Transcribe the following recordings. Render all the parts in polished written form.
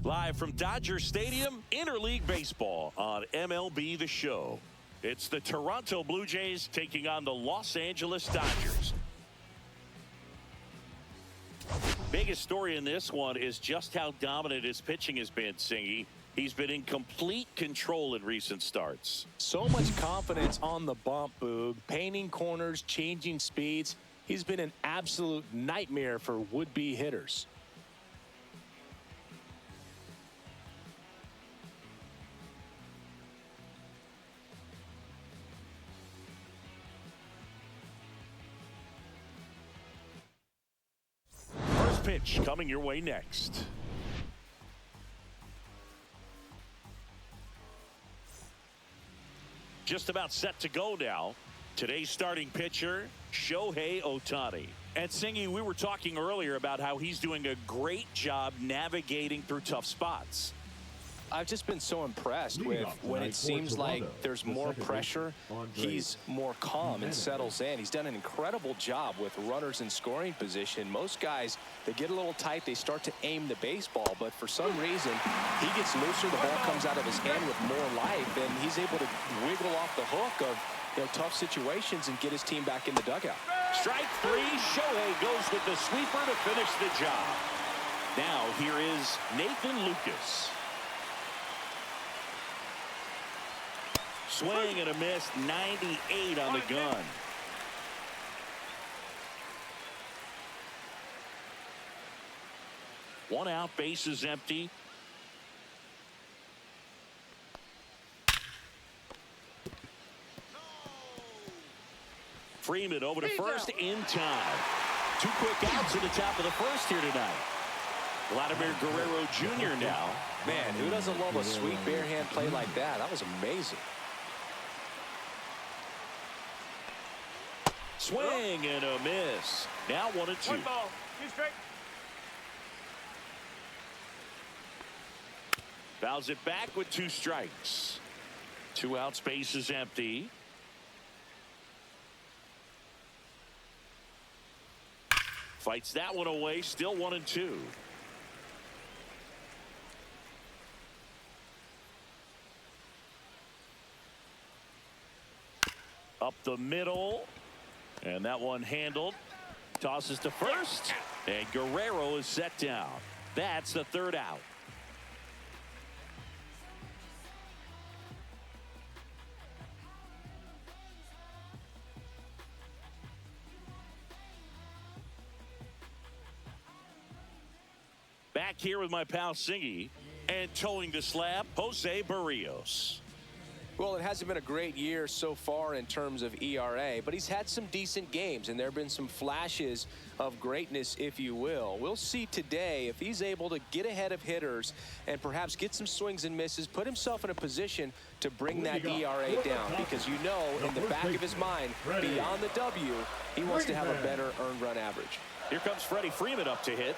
Live from Dodger Stadium, Interleague Baseball on MLB The Show. It's the Toronto Blue Jays taking on the Los Angeles Dodgers. Biggest story in this one is just how dominant his pitching has been, Singy. He's been in complete control in recent starts. So much confidence on the bump, Boog. Painting corners, changing speeds. He's been an absolute nightmare for would-be hitters. First pitch coming your way next. Just about set to go now. Today's starting pitcher, Shohei Ohtani. And Singy, we were talking earlier about how he's doing a great job navigating through tough spots. I've just been so impressed with when it seems like there's more pressure, he's more calm and settles in. He's done an incredible job with runners in scoring position. Most guys, they get a little tight, they start to aim the baseball, but for some reason, he gets looser, the ball comes out of his hand with more life, and he's able to wiggle off the hook of tough situations and get his team back in the dugout. Strike three, Shohei goes with the sweeper to finish the job. Now here is Nathan Lucas. Swing and a miss, 98 on the gun. One out, base is empty. Freeman over to first in time. Two quick outs in the top of the first here tonight. Vladimir Guerrero Jr. now. Man, who doesn't love a sweet bare hand play like that? That was amazing. Swing and a miss. Now 1-2. 1 ball, 2 strike. Fouls it back with 2 strikes. 2 outs, base is empty. Fights that one away, still 1-2. Up the middle. And that one handled. Tosses to first. And Guerrero is set down. That's the 3rd out. Back here with my pal Singy. And towing the slab, Jose Barrios. Well, it hasn't been a great year so far in terms of ERA, but he's had some decent games, and there have been some flashes of greatness, if you will. We'll see today if he's able to get ahead of hitters and perhaps get some swings and misses, put himself in a position to bring that ERA down, because you know in the back of his mind, beyond the W, he wants to have a better earned run average. Here comes Freddie Freeman up to hit.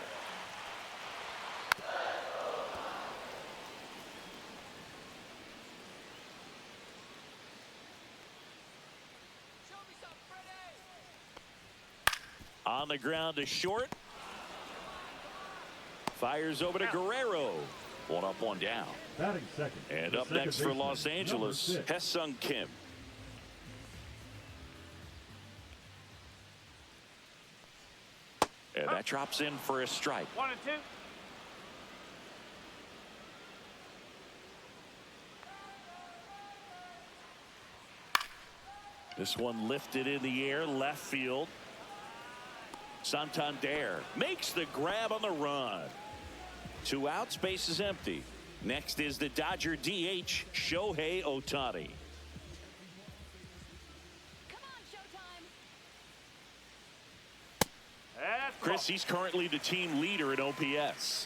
On the ground to short. Fires over to Guerrero. 1 up, 1 down. Batting second. And up next for Los Angeles, Hesung Kim. And that drops in for a strike. 1 and 2. This one lifted in the air, left field. Santander makes the grab on the run. 2 outs, base is empty. Next is the Dodger DH, Shohei Ohtani. Come on, Showtime. Chris, he's currently the team leader in OPS.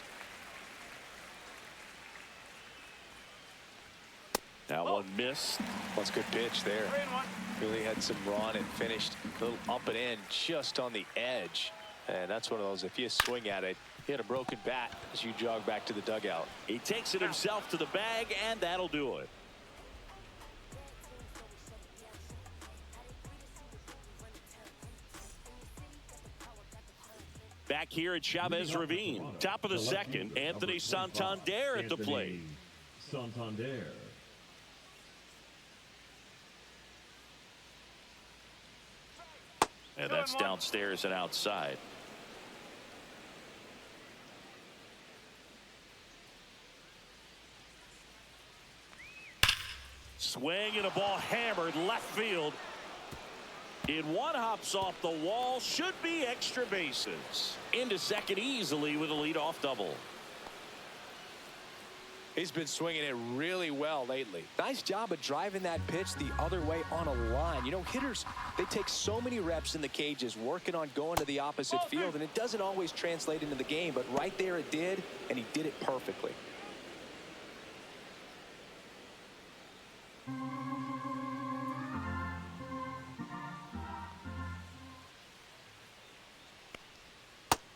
That one missed. That's a good pitch there. 3 and 1. Really had some run and finished a little up and in just on the edge. And that's one of those, if you swing at it, you had a broken bat as you jog back to the dugout. He takes it himself to the bag, and that'll do it. Back here at Chavez Ravine. Top of the second, Anthony Santander at the plate. Santander. And that's downstairs and outside. Swing and a ball hammered left field. In one, hops off the wall, should be extra bases. Into second easily with a leadoff double. He's been swinging it really well lately. Nice job of driving that pitch the other way on a line. You know, hitters, they take so many reps in the cages working on going to the opposite field, and it doesn't always translate into the game, but right there it did, and he did it perfectly.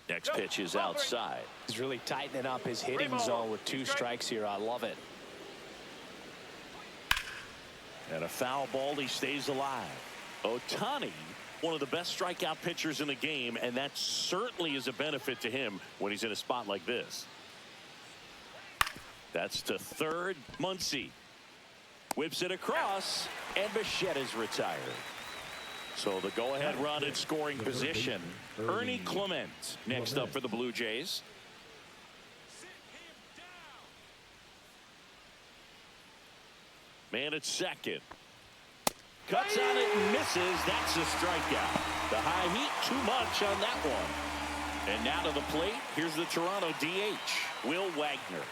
Next pitch is outside. He's really tightening up his hitting zone with 2 strikes here. I love it. And a foul ball, he stays alive. Ohtani, one of the best strikeout pitchers in the game, and that certainly is a benefit to him when he's in a spot like this. That's to third. Muncy whips it across, and Bichetta's retired. So the go-ahead run in scoring position. Ernie Clement next up for the Blue Jays. Man at second. Cuts on it and misses. That's a strikeout. The high heat, too much on that one. And now to the plate, here's the Toronto DH, Will Wagner.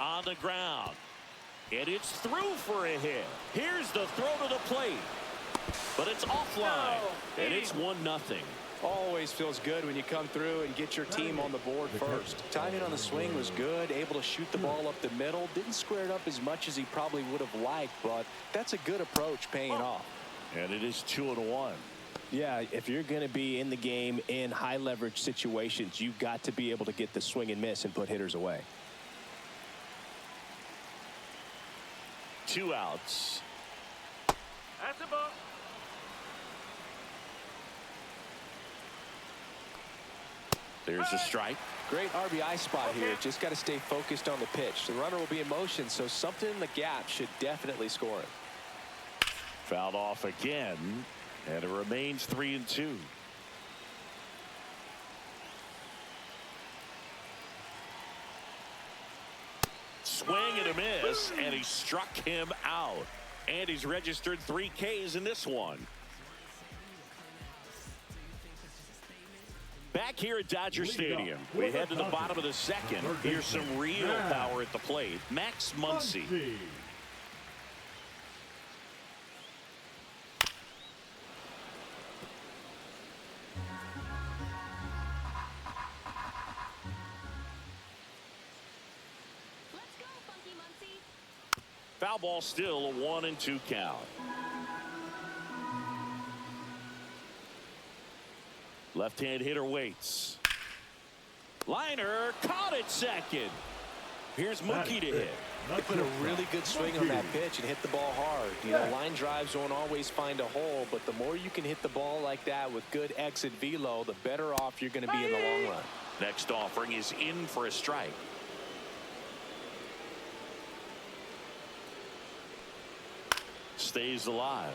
On the ground. And it's through for a hit. Here's the throw to the plate. But it's offline. And it's 1-0. Always feels good when you come through and get your team on the board first. Timing on the swing was good. Able to shoot the ball up the middle. Didn't square it up as much as he probably would have liked, but that's a good approach paying off. And it is 2-1. Yeah, if you're going to be in the game in high leverage situations, you've got to be able to get the swing and miss and put hitters away. 2 outs. That's a ball. There's a strike. Great RBI spot here. Just got to stay focused on the pitch. The runner will be in motion, so something in the gap should definitely score it. Fouled off again, and it remains 3-2. Swing and a miss, and he struck him out. And he's registered 3 Ks in this one. Back here at Dodger Stadium, we head to the bottom of the second. Here's some real power at the plate. Max Muncy. Let's go, Funky Muncy. Foul ball, still a 1-2 count. Left-hand hitter waits. Liner caught at second. Here's Mookie to hit. He put a really good swing on that pitch and hit the ball hard. You know, line drives won't always find a hole, but the more you can hit the ball like that with good exit velo, the better off you're going to be in the long run. Next offering is in for a strike. Stays alive.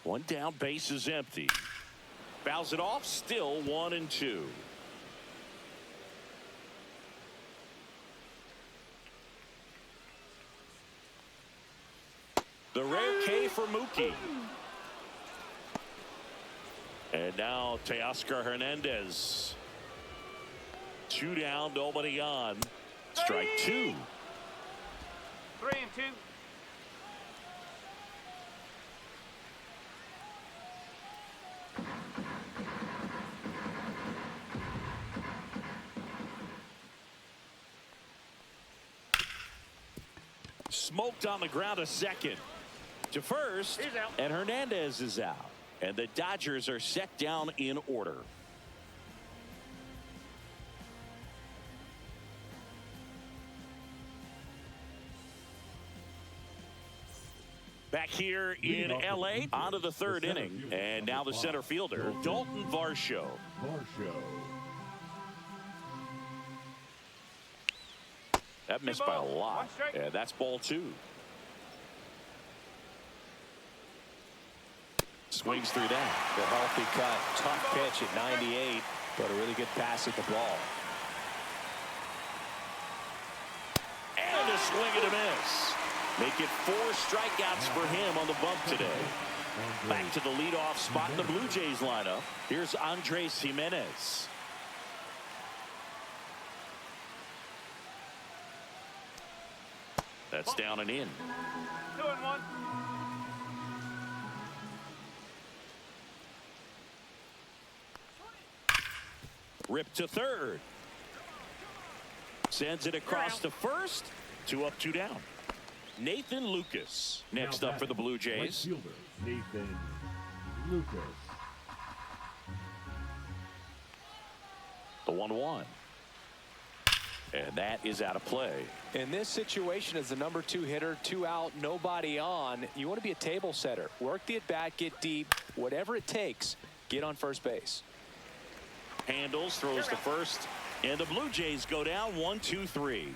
One down, base is empty. Fouls it off, still 1-2. The rare K for Mookie. And now Teoscar Hernandez. 2 down, nobody on. Strike 2. 3-2. Smoked on the ground a second. To first, He's out. and Hernandez is out. And the Dodgers are set down in order. Back here in L.A., on to the third inning. And now the center fielder, Dalton Varsho. That missed by a lot. And that's ball 2. Swings through that. The healthy cut. Tough pitch at 98, but a really good pass at the ball. And a swing and a miss. Make it 4 strikeouts for him on the bump today. Back to the leadoff spot in the Blue Jays lineup. Here's Andres Jimenez. That's down and in. 2-1. Ripped to third. Sends it across to first. 2 up, 2 down. Nathan Lucas next up for the Blue Jays. Nathan Lucas. The 1-1. And that is out of play. In this situation, as the number 2 hitter, 2 out, nobody on, you want to be a table setter. Work the at-bat, get deep, whatever it takes, get on first base. Handles, throws to first, and the Blue Jays go down 1-2-3.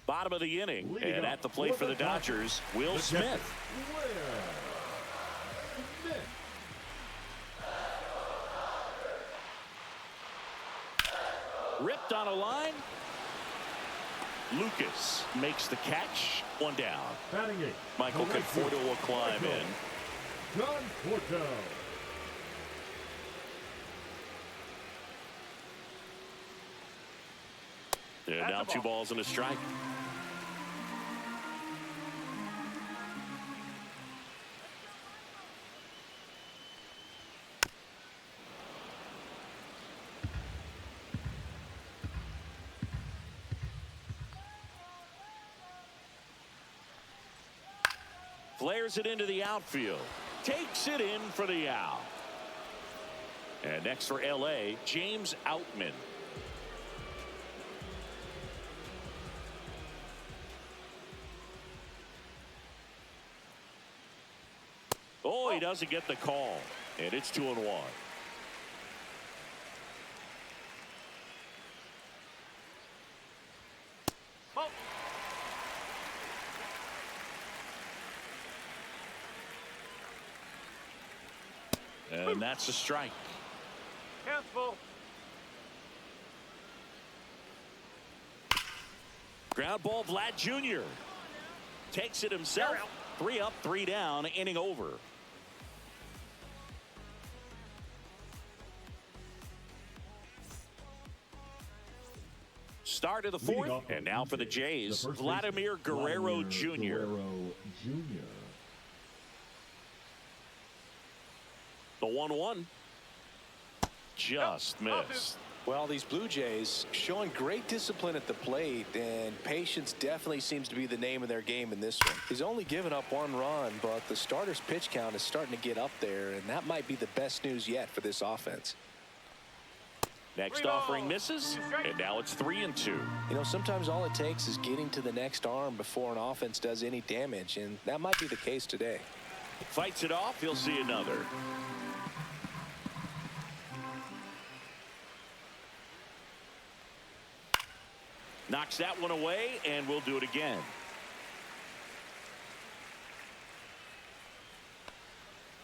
Bottom of the inning, and at the plate for the Dodgers, Will Smith. Ripped on a line. Lucas makes the catch. 1 down. Michael Conforto will climb in. And now 2 balls and a strike. Flares it into the outfield. Takes it in for the out. And next for L.A., James Outman. Oh, he doesn't get the call. And it's 2-1. And that's a strike. Cancel. Ground ball, Vlad Jr. Takes it himself. 3 up, 3 down, inning over. Start of the 4th, and now for the Jays, Vladimir Guerrero Jr. The 1-1. Just missed. Well, these Blue Jays showing great discipline at the plate, and patience definitely seems to be the name of their game in this one. He's only given up 1 run, but the starter's pitch count is starting to get up there, and that might be the best news yet for this offense. Next offering misses, and now it's 3-2. You know, sometimes all it takes is getting to the next arm before an offense does any damage, and that might be the case today. Fights it off, he'll see another. Knocks that one away, and we'll do it again.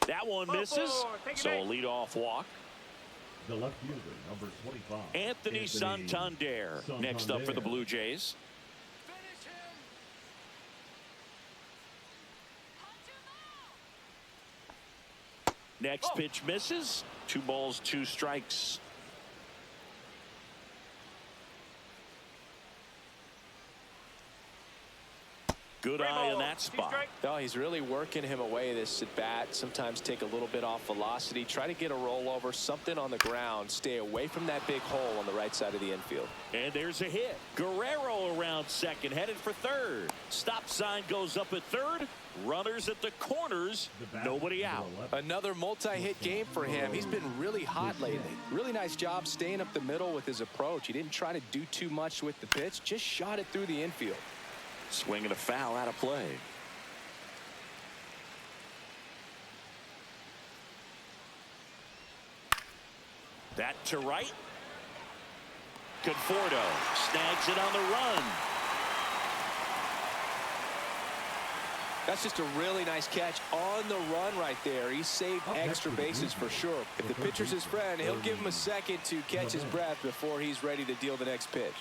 That one misses, so a leadoff walk. The left fielder, number 25. Anthony Santander next up for the Blue Jays. Finish him. Punch him out. Next pitch misses. 2 balls, 2 strikes. Good eye in that spot. Oh, he's really working him away this at bat. Sometimes take a little bit off velocity. Try to get a rollover, something on the ground. Stay away from that big hole on the right side of the infield. And there's a hit. Guerrero around second, headed for third. Stop sign goes up at third. Runners at the corners. Nobody out. Another multi-hit game for him. He's been really hot lately. Really nice job staying up the middle with his approach. He didn't try to do too much with the pitch. Just shot it through the infield. Swing and a foul out of play. That to right. Conforto snags it on the run. That's just a really nice catch on the run right there. He saved extra bases for sure. If the pitcher's his friend, he'll give him a second to catch his breath before he's ready to deal the next pitch.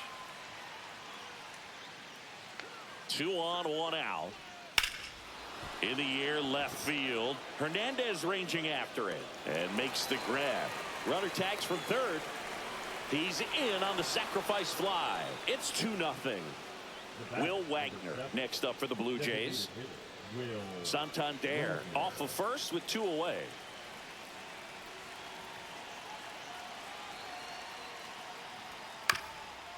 2 on, 1 out. In the air, left field. Hernandez ranging after it and makes the grab. Runner tags from third. He's in on the sacrifice fly. It's 2-0. Will Wagner next up for the Blue Jays. Santander off of first with 2 away.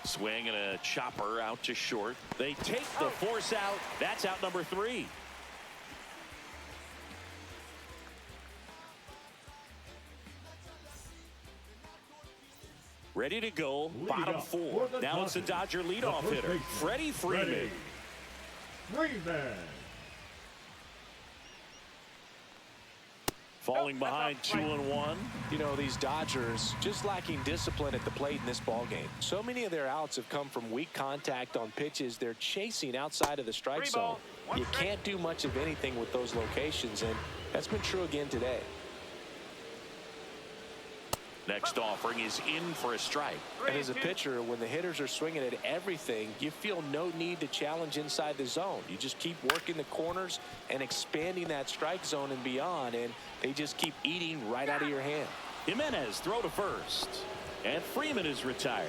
Swing and a chopper out to short. They take the force out. That's out number 3. Ready to go. Bottom 4. Now it's the Dodger leadoff hitter, Freddie Freeman. Falling behind 2-1. You know, these Dodgers just lacking discipline at the plate in this ball game. So many of their outs have come from weak contact on pitches they're chasing outside of the strike zone. You can't do much of anything with those locations, and that's been true again today. Next offering is in for a strike. And as a pitcher, when the hitters are swinging at everything, you feel no need to challenge inside the zone. You just keep working the corners and expanding that strike zone and beyond, and they just keep eating right out of your hand. Jimenez throw to first, and Freeman is retired.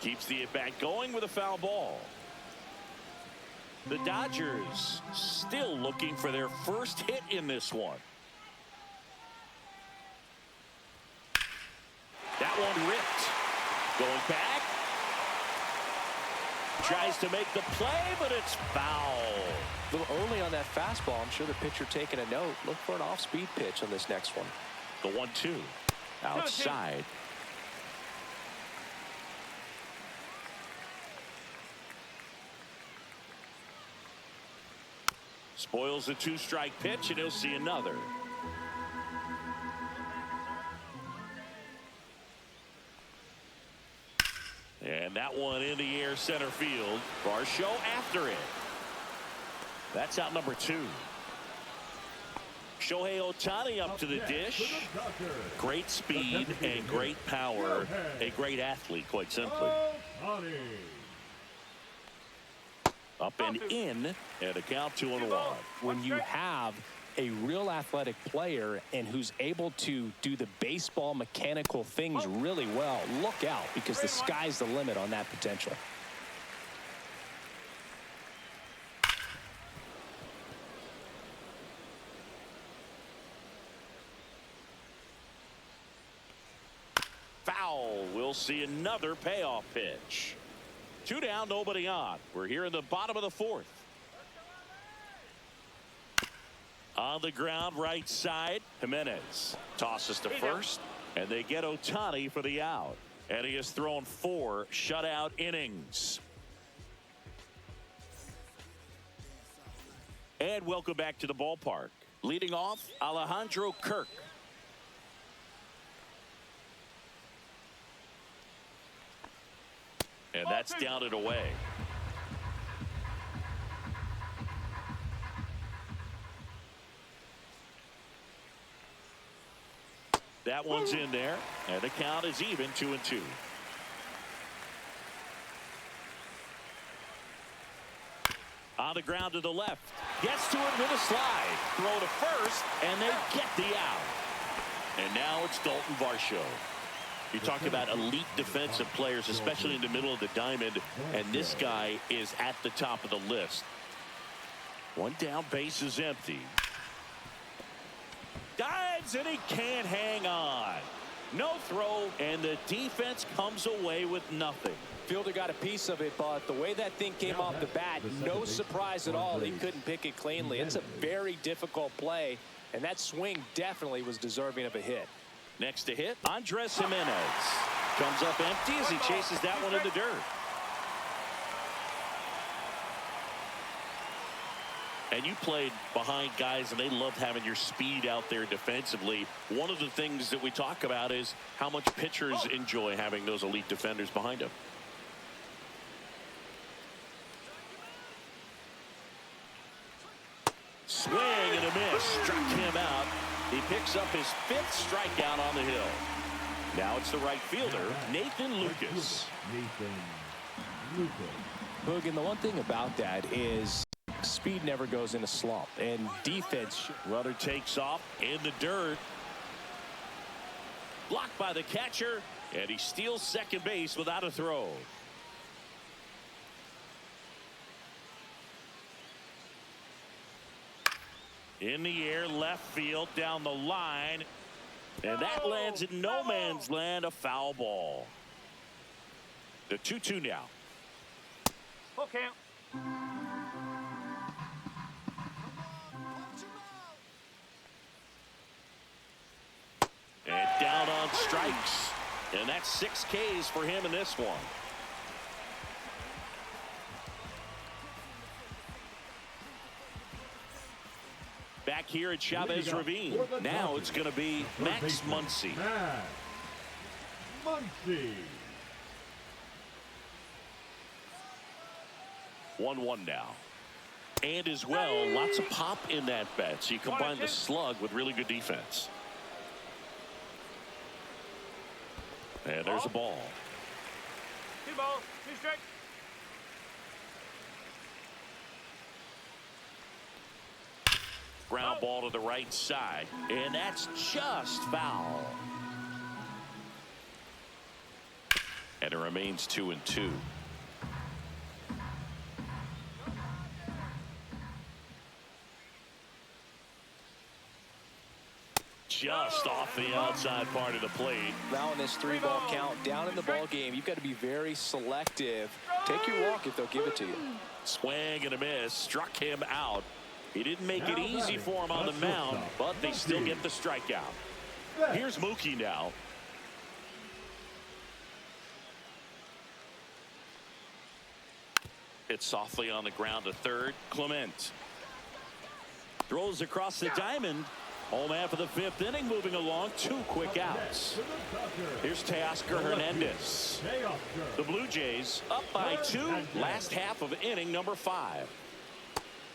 Keeps the at-bat going with a foul ball. The Dodgers still looking for their first hit in this one. That one ripped. Going back. Tries to make the play, but it's foul. A little early on that fastball. I'm sure the pitcher taking a note. Look for an off-speed pitch on this next one. The 1-2. Outside. Spoils a 2-strike pitch, and he'll see another. And that one in the air center field. Varsho after it. That's out number 2. Shohei Ohtani up to the dish. Great speed and great power. A great athlete, quite simply. Up and in, and a count 2-1. When you have a real athletic player and who's able to do the baseball mechanical things really well, look out, because the sky's the limit on that potential. Foul. We'll see another payoff pitch. 2 down, nobody on. We're here in the bottom of the 4th. On the ground, right side, Jimenez tosses to first, and they get Ohtani for the out. And he has thrown 4 shutout innings. And welcome back to the ballpark. Leading off, Alejandro Kirk. And that's down and away. That one's in there, and the count is even, 2-2. On the ground to the left. Gets to it with a slide. Throw to first, and they get the out. And now it's Dalton Varsho. You talk about elite defensive players, especially in the middle of the diamond, and this guy is at the top of the list. One down, base is empty. Dives, and he can't hang on. No throw, and the defense comes away with nothing. Fielder got a piece of it, but the way that thing came off the bat, no surprise at all. He couldn't pick it cleanly. It's a very difficult play, and that swing definitely was deserving of a hit. Next to hit, Andres Jimenez. Comes up empty as he chases that one in the dirt. And you played behind guys, and they loved having your speed out there defensively. One of the things that we talk about is how much pitchers enjoy having those elite defenders behind them. Swing and a miss. Struck him out. He picks up his 5th strikeout on the hill. Now it's the right fielder, Nathan Lucas. Boog, and the one thing about that is speed never goes in a slump, and defense. Runner takes off in the dirt. Blocked by the catcher, and he steals second base without a throw. In the air, left field, down the line. And that lands in no man's land, a foul ball. The 2-2 now. Full count. And down on strikes. And that's 6 Ks for him in this one. Back here at Chavez Ravine. Now it's going to be Max Muncy. 1-1 now. And as well, lots of pop in that bat. So you combine the slug with really good defense. And there's a ball. 2 balls, 2 strikes. Ground ball to the right side. And that's just foul. And it remains 2-2. Just off the outside part of the plate. Now in this 3-ball count, down in the ball game, you've got to be very selective. Take your walk if they'll give it to you. Swing and a miss. Struck him out. He didn't make it easy for him on the mound, but they still get the strikeout. Here's Mookie now. Hit softly on the ground to third. Clement throws across the diamond. Home half of the 5th inning, moving along. 2 quick outs. Here's Teoscar Hernandez. The Blue Jays up by 2. Last half of inning number 5.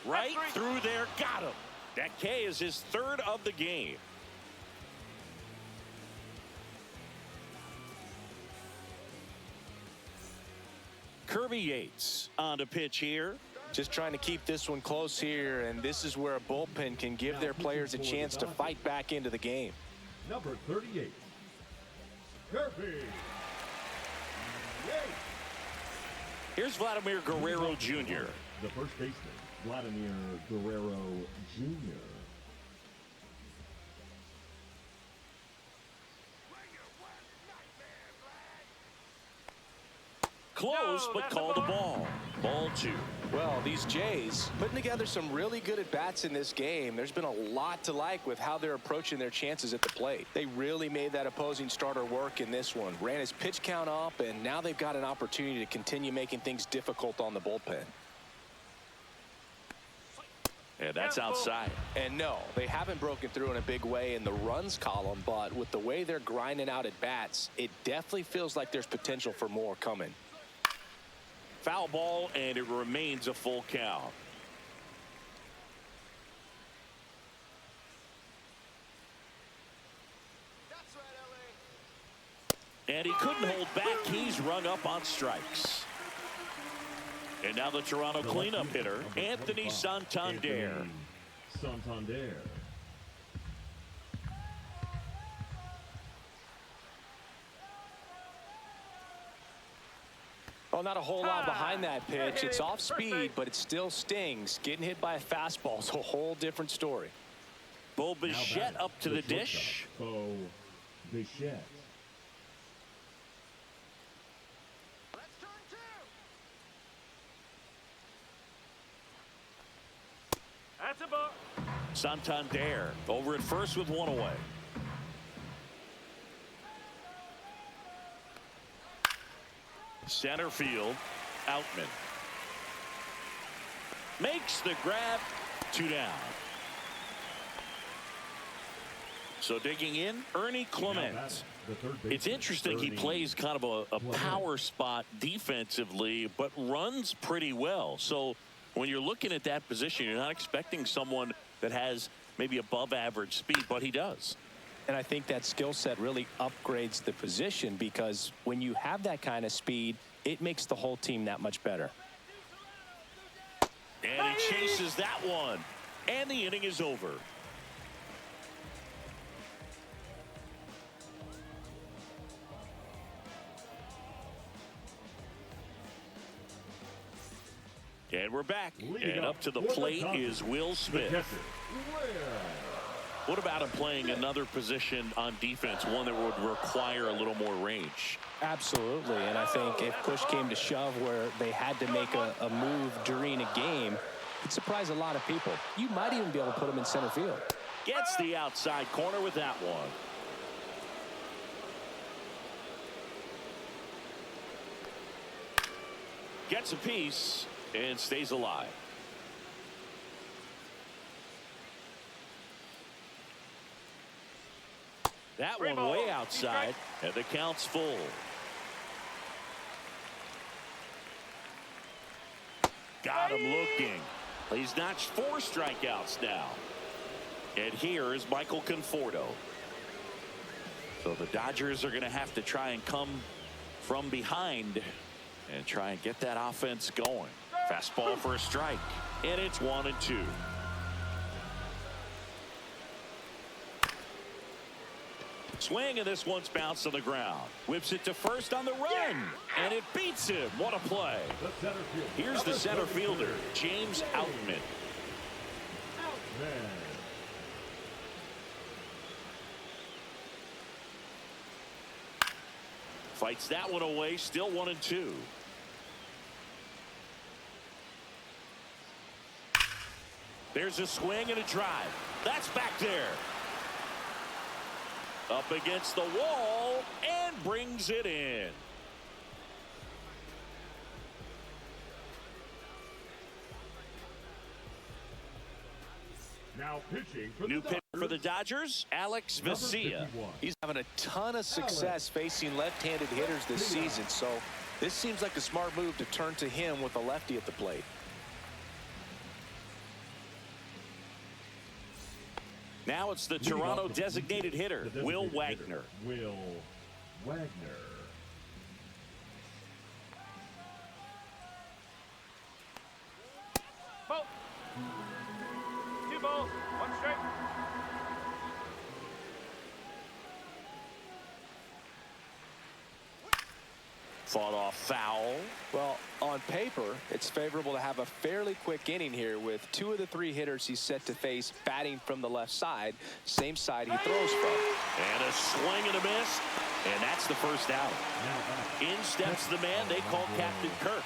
Right through there, got him. That K is his 3rd of the game. Kirby Yates on the pitch here. Just trying to keep this one close here, and this is where a bullpen can give their players a chance to fight back into the game. Number 38, Kirby Yates. Here's Vladimir Guerrero Jr. The first baseman, Vladimir Guerrero Jr. Close, but called a ball. Ball 2. Well, these Jays putting together some really good at-bats in this game. There's been a lot to like with how they're approaching their chances at the plate. They really made that opposing starter work in this one. Ran his pitch count up, and now they've got an opportunity to continue making things difficult on the bullpen. And that's outside. And no, they haven't broken through in a big way in the runs column, but with the way they're grinding out at bats, it definitely feels like there's potential for more coming. Foul ball, and it remains a full count. That's right, LA. And he couldn't hold back. He's rung up on strikes. And now the Toronto cleanup hitter, Anthony Santander. Santander. Well, not a whole lot behind that pitch. It's off speed, but it still stings. Getting hit by a fastball is a whole different story. Bo Bichette up to the dish. Bo Bichette. Let's turn two. That's a ball. Santander over at first with one away. Center field, Outman. Makes the grab, 2 down. So digging in, Ernie Clement. It's interesting he plays kind of a power spot defensively, but runs pretty well. So when you're looking at that position, you're not expecting someone that has maybe above average speed, but he does. And I think that skill set really upgrades the position, because when you have that kind of speed, it makes the whole team that much better. And he chases that one. And the inning is over. And we're back. And up to the plate is Will Smith. What about him playing another position on defense, one that would require a little more range? Absolutely. And I think if push came to shove where they had to make a move during a game, it'd surprise a lot of people. You might even be able to put him in center field. Gets the outside corner with that one. Gets a piece and stays alive. That one way outside, and the count's full. Got him looking. He's notched 4 strikeouts now. And here is Michael Conforto. So the Dodgers are going to have to try and come from behind and try and get that offense going. Fastball for a strike, and it's 1-2. Swing, and this one's bounced on the ground. Whips it to first on the run, and it beats him. What a play. Here's the center fielder, James Outman. Fights that one away, still 1-2. There's a swing and a drive. That's back there. Up against the wall and brings it in. Now pitching for New the pitcher Dodgers, for the Dodgers, Alex Vesia. He's having a ton of success facing left-handed hitters this season, so this seems like a smart move to turn to him with a lefty at the plate. Now it's the Toronto designated hitter, Will Wagner. Will Wagner. Ball. 2 balls, 1 strike. Fought off foul. Well, on paper, it's favorable to have a fairly quick inning here with 2 of the 3 hitters he's set to face batting from the left side, same side he throws from. And a swing and a miss, and that's the first out. In steps the man they call Captain Kirk.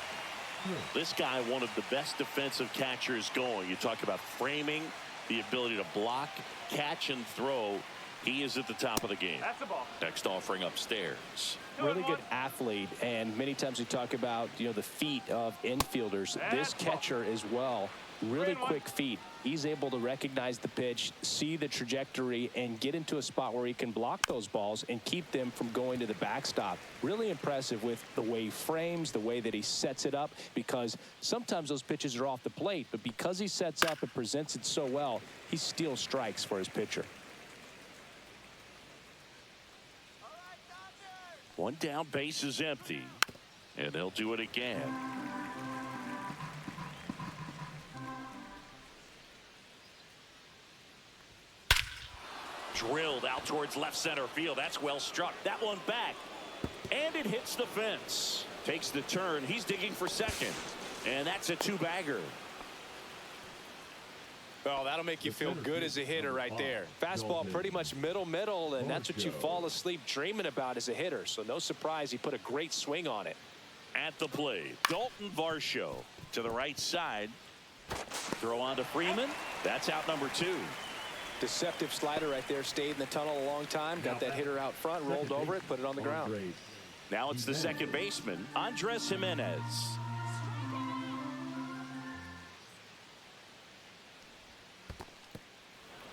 This guy, one of the best defensive catchers going. You talk about framing, the ability to block, catch, and throw. He is at the top of the game. That's a ball. Next offering upstairs. Really good athlete, and many times we talk about, the feet of infielders. This catcher as well, really quick feet. He's able to recognize the pitch, see the trajectory, and get into a spot where he can block those balls and keep them from going to the backstop. Really impressive with the way he frames, the way that he sets it up, because sometimes those pitches are off the plate, but because he sets up and presents it so well, he steals strikes for his pitcher. One down, base is empty, and they'll do it again. towards left center field. That's well struck. That one back. And it hits the fence. Takes the turn. He's digging for second. And that's a two-bagger. Well, that'll make you feel good as a hitter right there. Fastball pretty much middle, and that's what you fall asleep dreaming about as a hitter. So no surprise he put a great swing on it. At the plate, Dalton Varsho to the right side. Throw on to Freeman. That's out number 2. Deceptive slider right there. Stayed in the tunnel a long time. Got that hitter out front, rolled over it, put it on the ground. Now it's the second baseman, Andres Jimenez.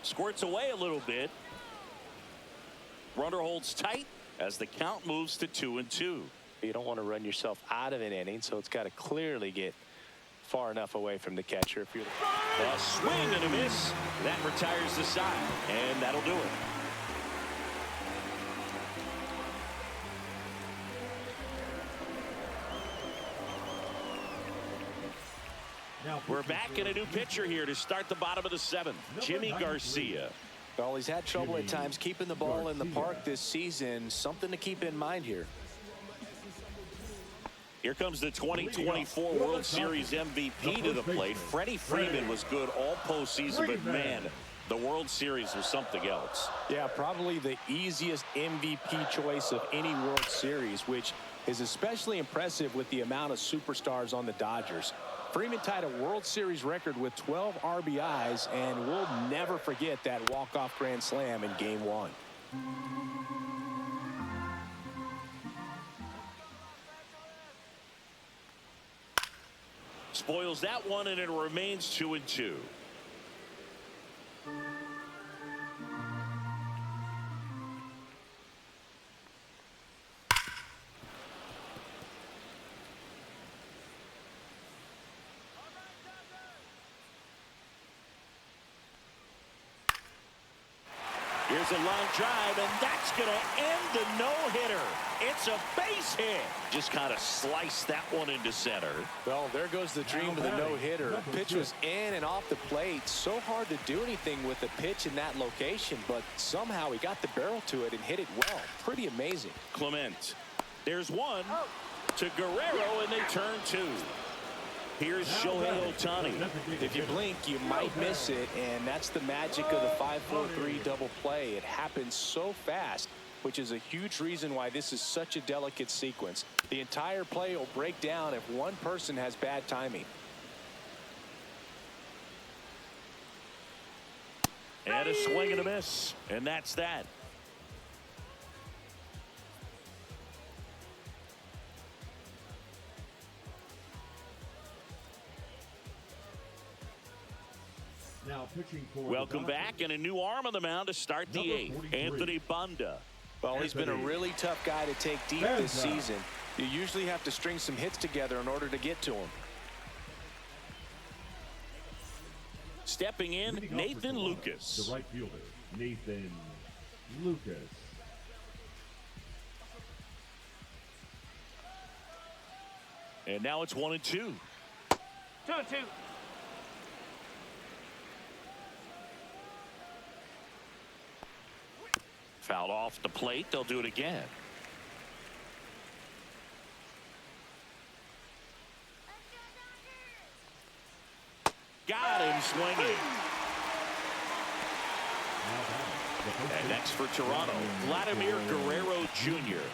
Squirts away a little bit. Runner holds tight as the count moves to 2-2. You don't want to run yourself out of an inning, so it's got to clearly get far enough away from the catcher. If you're a swing and a miss. That retires the side, and that'll do it. We're back in a new pitcher here to start the bottom of the 7th. Jimmy Garcia. Well, he's had trouble at times keeping the ball in the park this season. Something to keep in mind here. Here comes the 2024 World Series MVP to the plate. Freddie Freeman was good all postseason, but man, the World Series was something else. Yeah, probably the easiest MVP choice of any World Series, which is especially impressive with the amount of superstars on the Dodgers. Freeman tied a World Series record with 12 RBIs, and we'll never forget that walk-off grand slam in Game 1. Spoils that one, and it remains 2-2. Here's a long drive, and that's going to end the no-hitter. It's a base hit. Just kind of sliced that one into center. Well, there goes the dream of the no-hitter. Pitch was in and off the plate. So hard to do anything with the pitch in that location, but somehow he got the barrel to it and hit it well. Pretty amazing. Clement. There's one to Guerrero, and they turn 2. Here's Shohei Ohtani. If you blink, you might miss it, and that's the magic of the 5-4-3 double play. It happens so fast, which is a huge reason why this is such a delicate sequence. The entire play will break down if one person has bad timing. And a swing and a miss, and that's that. Now pitching for Welcome back, and a new arm on the mound to start the 8th. Anthony Banda. Well, he's been a really tough guy to take deep this season. You usually have to string some hits together in order to get to him. Stepping in, Nathan Lucas. The right fielder, Nathan Lucas. And now it's 1-2. 2-2. Fouled off the plate. They'll do it again. Got him swinging. And next for Toronto, Vladimir Guerrero Jr.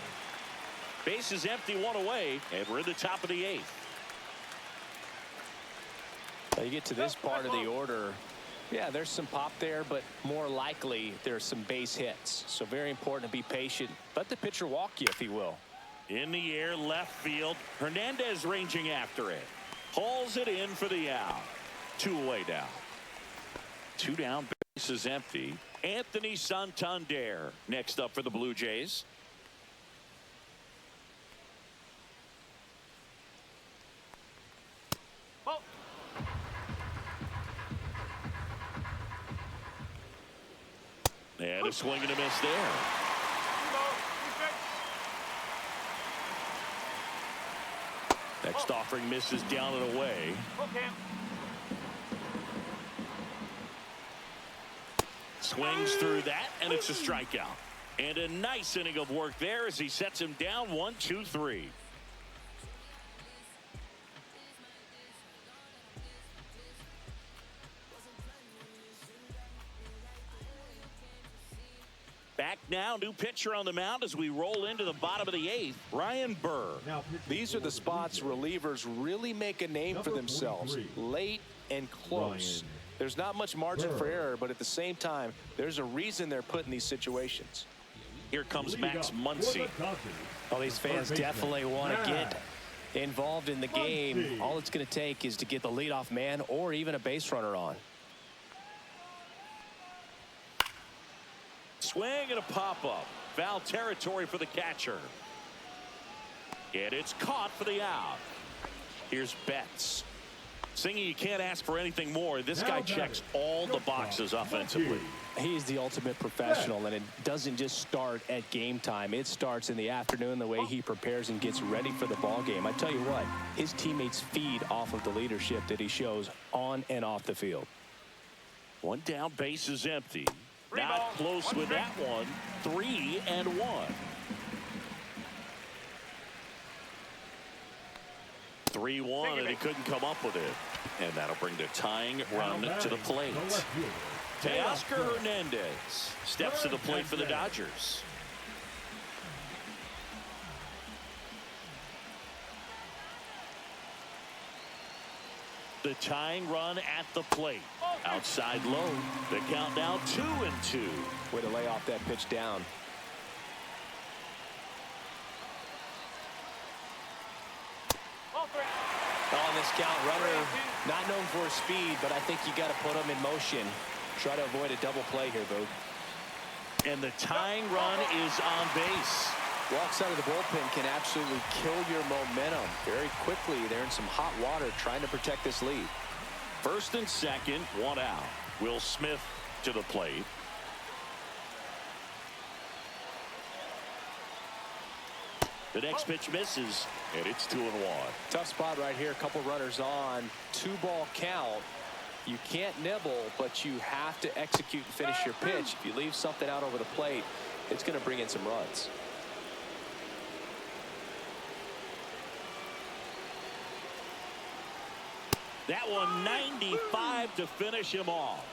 Base is empty, one away, and we're in the top of the 8th. You get to this part of the order. Yeah, there's some pop there, but more likely there's some base hits. So very important to be patient. Let the pitcher walk you, if he will. In the air, left field. Hernandez ranging after it. Hauls it in for the out. 2 away now. 2 down, base is empty. Anthony Santander next up for the Blue Jays. And a swing and a miss there. Next offering misses down and away. Swings through that, and it's a strikeout. And a nice inning of work there as he sets him down 1-2-3. Back now, new pitcher on the mound as we roll into the bottom of the 8th, Ryan Burr. These are the spots relievers really make a name for themselves. Late and close. There's not much margin for error, but at the same time, there's a reason they're put in these situations. Here comes Max Muncy. Well, these fans definitely want to get involved in the game. All it's going to take is to get the leadoff man or even a base runner on. Swing and a pop-up. Foul territory for the catcher. And it's caught for the out. Here's Betts. Singing, you can't ask for anything more. This guy checks all the boxes offensively. He's the ultimate professional, and it doesn't just start at game time. It starts in the afternoon, the way he prepares and gets ready for the ball game. I tell you what, his teammates feed off of the leadership that he shows on and off the field. One down, base is empty. Not close with that one. 3-1. And he couldn't come up with it. And that'll bring the tying run to the plate. Teoscar Hernandez steps to the plate for the Dodgers. The tying run at the plate. Outside low. The count now 2-2. Way to lay off that pitch down. On this count, runner not known for his speed, but I think you got to put him in motion. Try to avoid a double play here, Boog. And the tying run is on base. Walks out of the bullpen can absolutely kill your momentum very quickly. They're in some hot water trying to protect this lead. First and second, one out. Will Smith to the plate. The next pitch misses, and it's 2-1. Tough spot right here. A couple runners on. 2-ball count. You can't nibble, but you have to execute and finish your pitch. If you leave something out over the plate, it's going to bring in some runs. That one 95 to finish him off.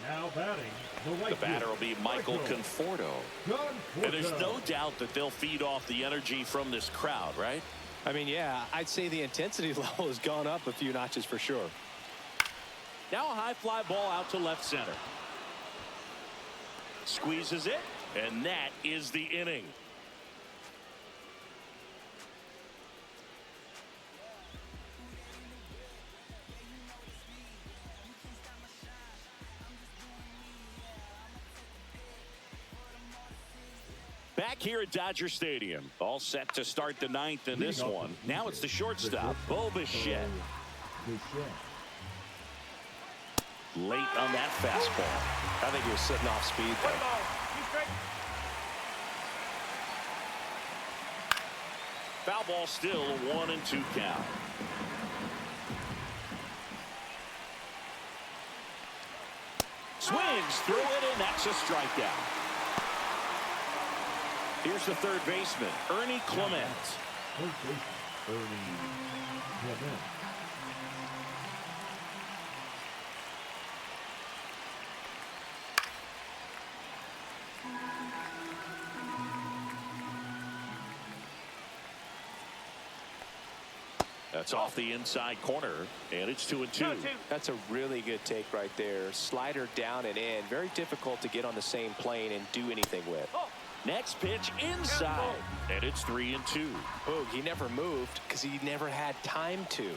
Now batting, the batter will be Michael Conforto. And there's no doubt that they'll feed off the energy from this crowd, right? I mean, yeah, I'd say the intensity level has gone up a few notches for sure. Now a high fly ball out to left center. Squeezes it, and that is the inning. Back here at Dodger Stadium, all set to start the 9th in this one. Now it's the shortstop, Bo Bichette. Late on that fastball. I think he was sitting off speed there. Foul ball still, a 1-2 count. Swings through it, and that's a strikeout. Here's the third baseman, Ernie Clement. That's off the inside corner, and it's 2-2. That's a really good take right there. Slider down and in. Very difficult to get on the same plane and do anything with. Next pitch inside, and it's 3-2. Boog, he never moved because he never had time to.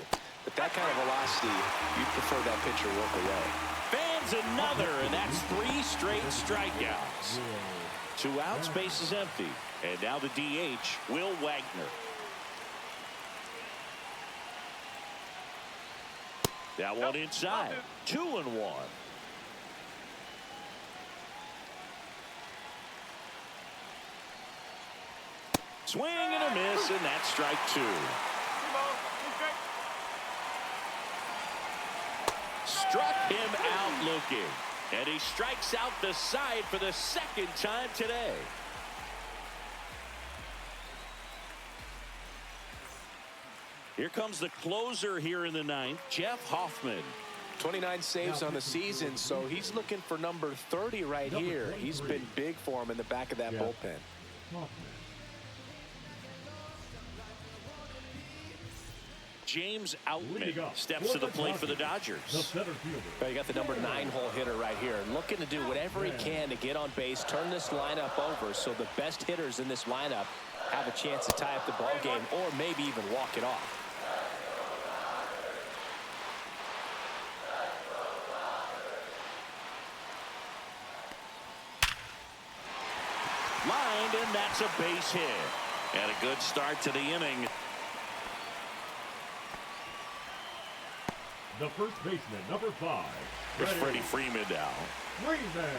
But that kind of velocity, you'd prefer that pitcher work away. Fans another, and that's 3 straight strikeouts. 2 outs, base is empty. And now the DH, Will Wagner. That one inside, 2-1. Swing and a miss, and that's strike 2. Struck him out looking. And he strikes out the side for the second time today. Here comes the closer here in the ninth, Jeff Hoffman. 29 saves on the season, so he's looking for number 30 right here. He's been big for him in the back of that bullpen. James Outman steps to the plate for the Dodgers. You got the number 9 hole hitter right here, looking to do whatever he can to get on base, turn this lineup over so the best hitters in this lineup have a chance to tie up the ball game or maybe even walk it off. Lined, and that's a base hit. And a good start to the inning. The first baseman, number 5. It's Freddie Freeman now. Freeman.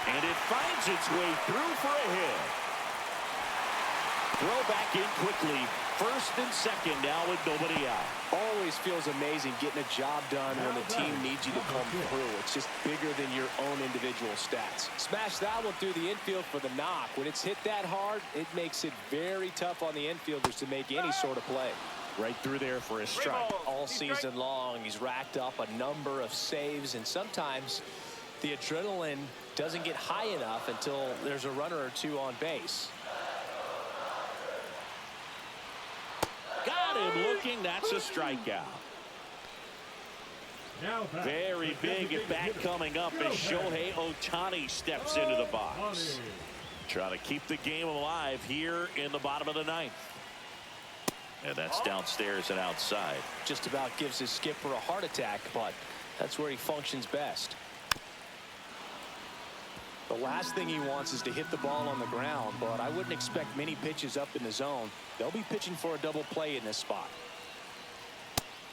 And it finds its way through for a hit. Throw back in quickly. First and second now with nobody out. Always feels amazing getting a job done when the team needs you to come through. It's just bigger than your own individual stats. Smash that one through the infield for the knock. When it's hit that hard, it makes it very tough on the infielders to make any sort of play. Right through there for a strike. All season long, he's racked up a number of saves, and sometimes the adrenaline doesn't get high enough until there's a runner or two on base. Got him looking. That's a strikeout. Very big at bat coming up as Shohei Ohtani steps into the box. Trying to keep the game alive here in the bottom of the ninth. And that's downstairs and outside. Just about gives his skipper a heart attack, but that's where he functions best. The last thing he wants is to hit the ball on the ground, but I wouldn't expect many pitches up in the zone. They'll be pitching for a double play in this spot.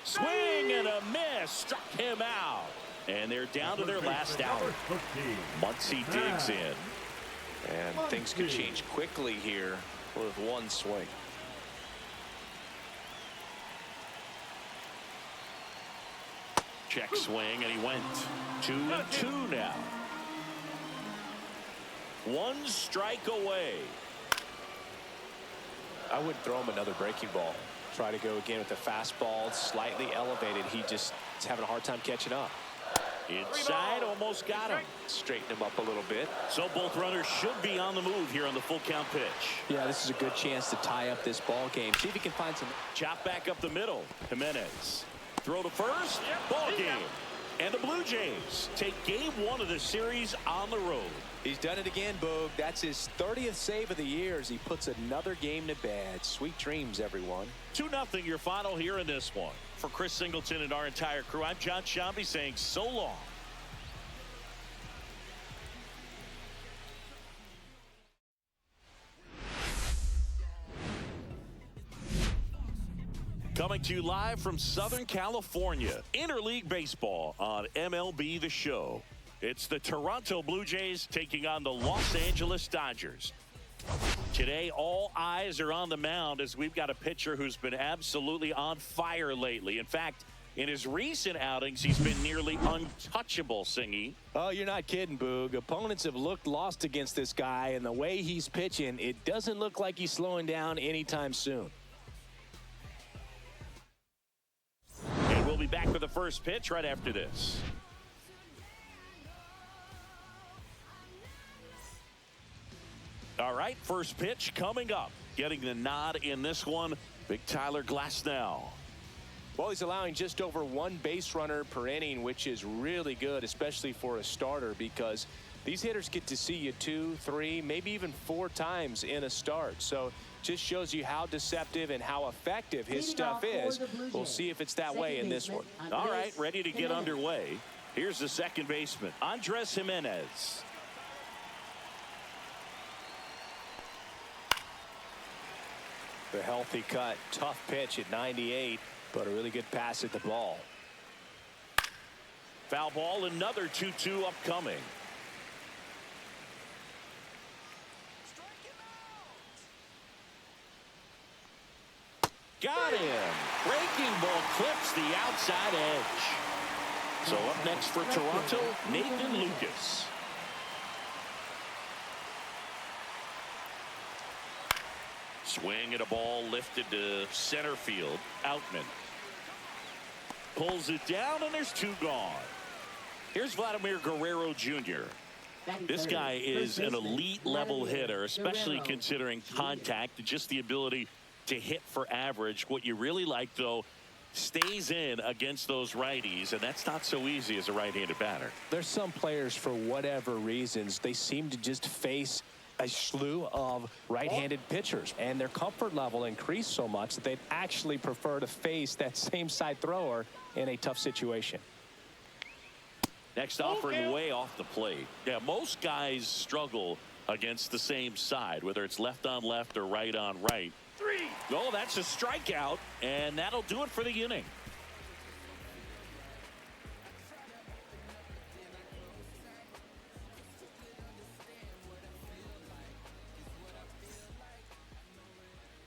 Swing and a miss. Struck him out. And they're down to their last out. Muncy digs in. And things could change quickly here with one swing. Check swing, and he went 2-2 now. One strike away. I would throw him another breaking ball. Try to go again with the fastball, slightly elevated. He just is having a hard time catching up. Inside, almost got him. Straighten him up a little bit. So both runners should be on the move here on the full count pitch. Yeah, this is a good chance to tie up this ball game. See if he can find some. Chop back up the middle. Jimenez. Throw to first. Ball game. And the Blue Jays take game 1 of the series on the road. He's done it again, Boog. That's his 30th save of the year as he puts another game to bed. Sweet dreams, everyone. 2-0 your final here in this one. For Chris Singleton and our entire crew, I'm John Shambi saying so long. Coming to you live from Southern California, Interleague Baseball on MLB The Show. It's the Toronto Blue Jays taking on the Los Angeles Dodgers. Today, all eyes are on the mound as we've got a pitcher who's been absolutely on fire lately. In fact, in his recent outings, he's been nearly untouchable, Singy. Oh, you're not kidding, Boog. Opponents have looked lost against this guy, and the way he's pitching, it doesn't look like he's slowing down anytime soon. And we'll be back with the first pitch right after this. All right, first pitch coming up. Getting the nod in this one, Big Tyler Glasnow. Well, he's allowing just over one base runner per inning, which is really good, especially for a starter, because these hitters get to see you 2, 3, maybe even 4 times in a start. So just shows you how deceptive and how effective his stuff is. We'll see if it's that way in this one. All right, ready to get underway. Here's the second baseman, Andres Jimenez. The healthy cut, tough pitch at 98, but a really good pass at the ball. Foul ball, another 2-2 upcoming. Got him. Breaking ball clips the outside edge. So up next for Toronto, Nathan Lucas. Swing and a ball lifted to center field. Outman pulls it down, and there's 2 gone. Here's Vladimir Guerrero Jr. This guy is an elite level hitter, especially considering contact and just the ability to hit for average. What you really like, though, stays in against those righties, and that's not so easy as a right-handed batter. There's some players, for whatever reasons, they seem to just face a slew of right-handed pitchers, and their comfort level increased so much that they'd actually prefer to face that same side thrower in a tough situation. Next offering way off the plate. Yeah, most guys struggle against the same side, whether it's left on left or right on right. 3. Oh, that's a strikeout, and that'll do it for the inning.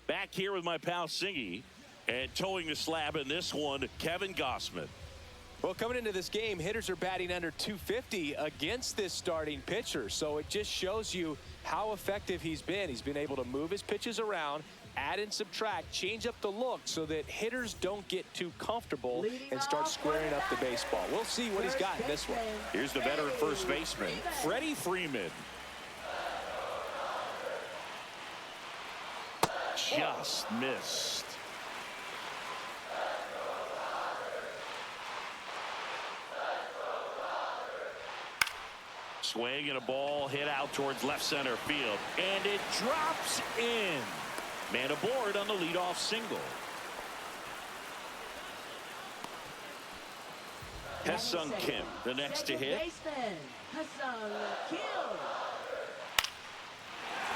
Back here with my pal Singy, and towing the slab in this one, Kevin Gossman. Well, coming into this game, hitters are batting under 250 against this starting pitcher. So it just shows you how effective he's been. He's been able to move his pitches around, add and subtract, change up the look so that hitters don't get too comfortable and start squaring up the baseball. We'll see what he's got in this one. Here's the veteran first baseman, Freddie Freeman. Just missed. Swing and a ball hit out towards left center field, and it drops in. Man aboard on the leadoff single. Hae-Sung Kim, the next to hit.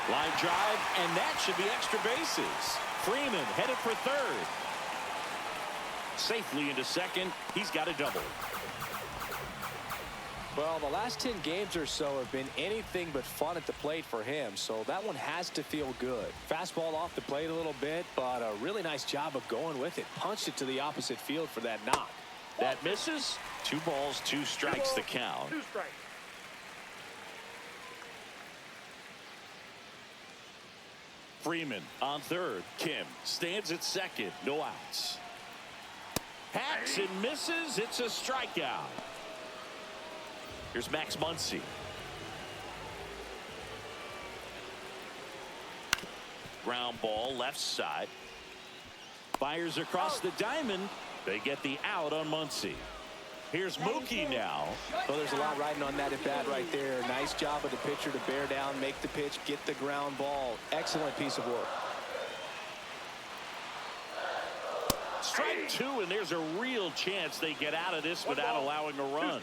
Line drive, and that should be extra bases. Freeman headed for third. Safely into second. He's got a double. Well, the last 10 games or so have been anything but fun at the plate for him, so that one has to feel good. Fastball off the plate a little bit, but a really nice job of going with it. Punched it to the opposite field for that knock. That misses. 2 balls, 2 strikes the count. 2 strikes. Freeman on third. Kim stands at second. No outs. Hacks and misses. It's a strikeout. Here's Max Muncy. Ground ball left side. Fires across the diamond. They get the out on Muncy. Here's Mookie now. Well, there's a lot riding on that at bat right there. Nice job of the pitcher to bear down, make the pitch, get the ground ball. Excellent piece of work. Strike 2, and there's a real chance they get out of this without allowing a run.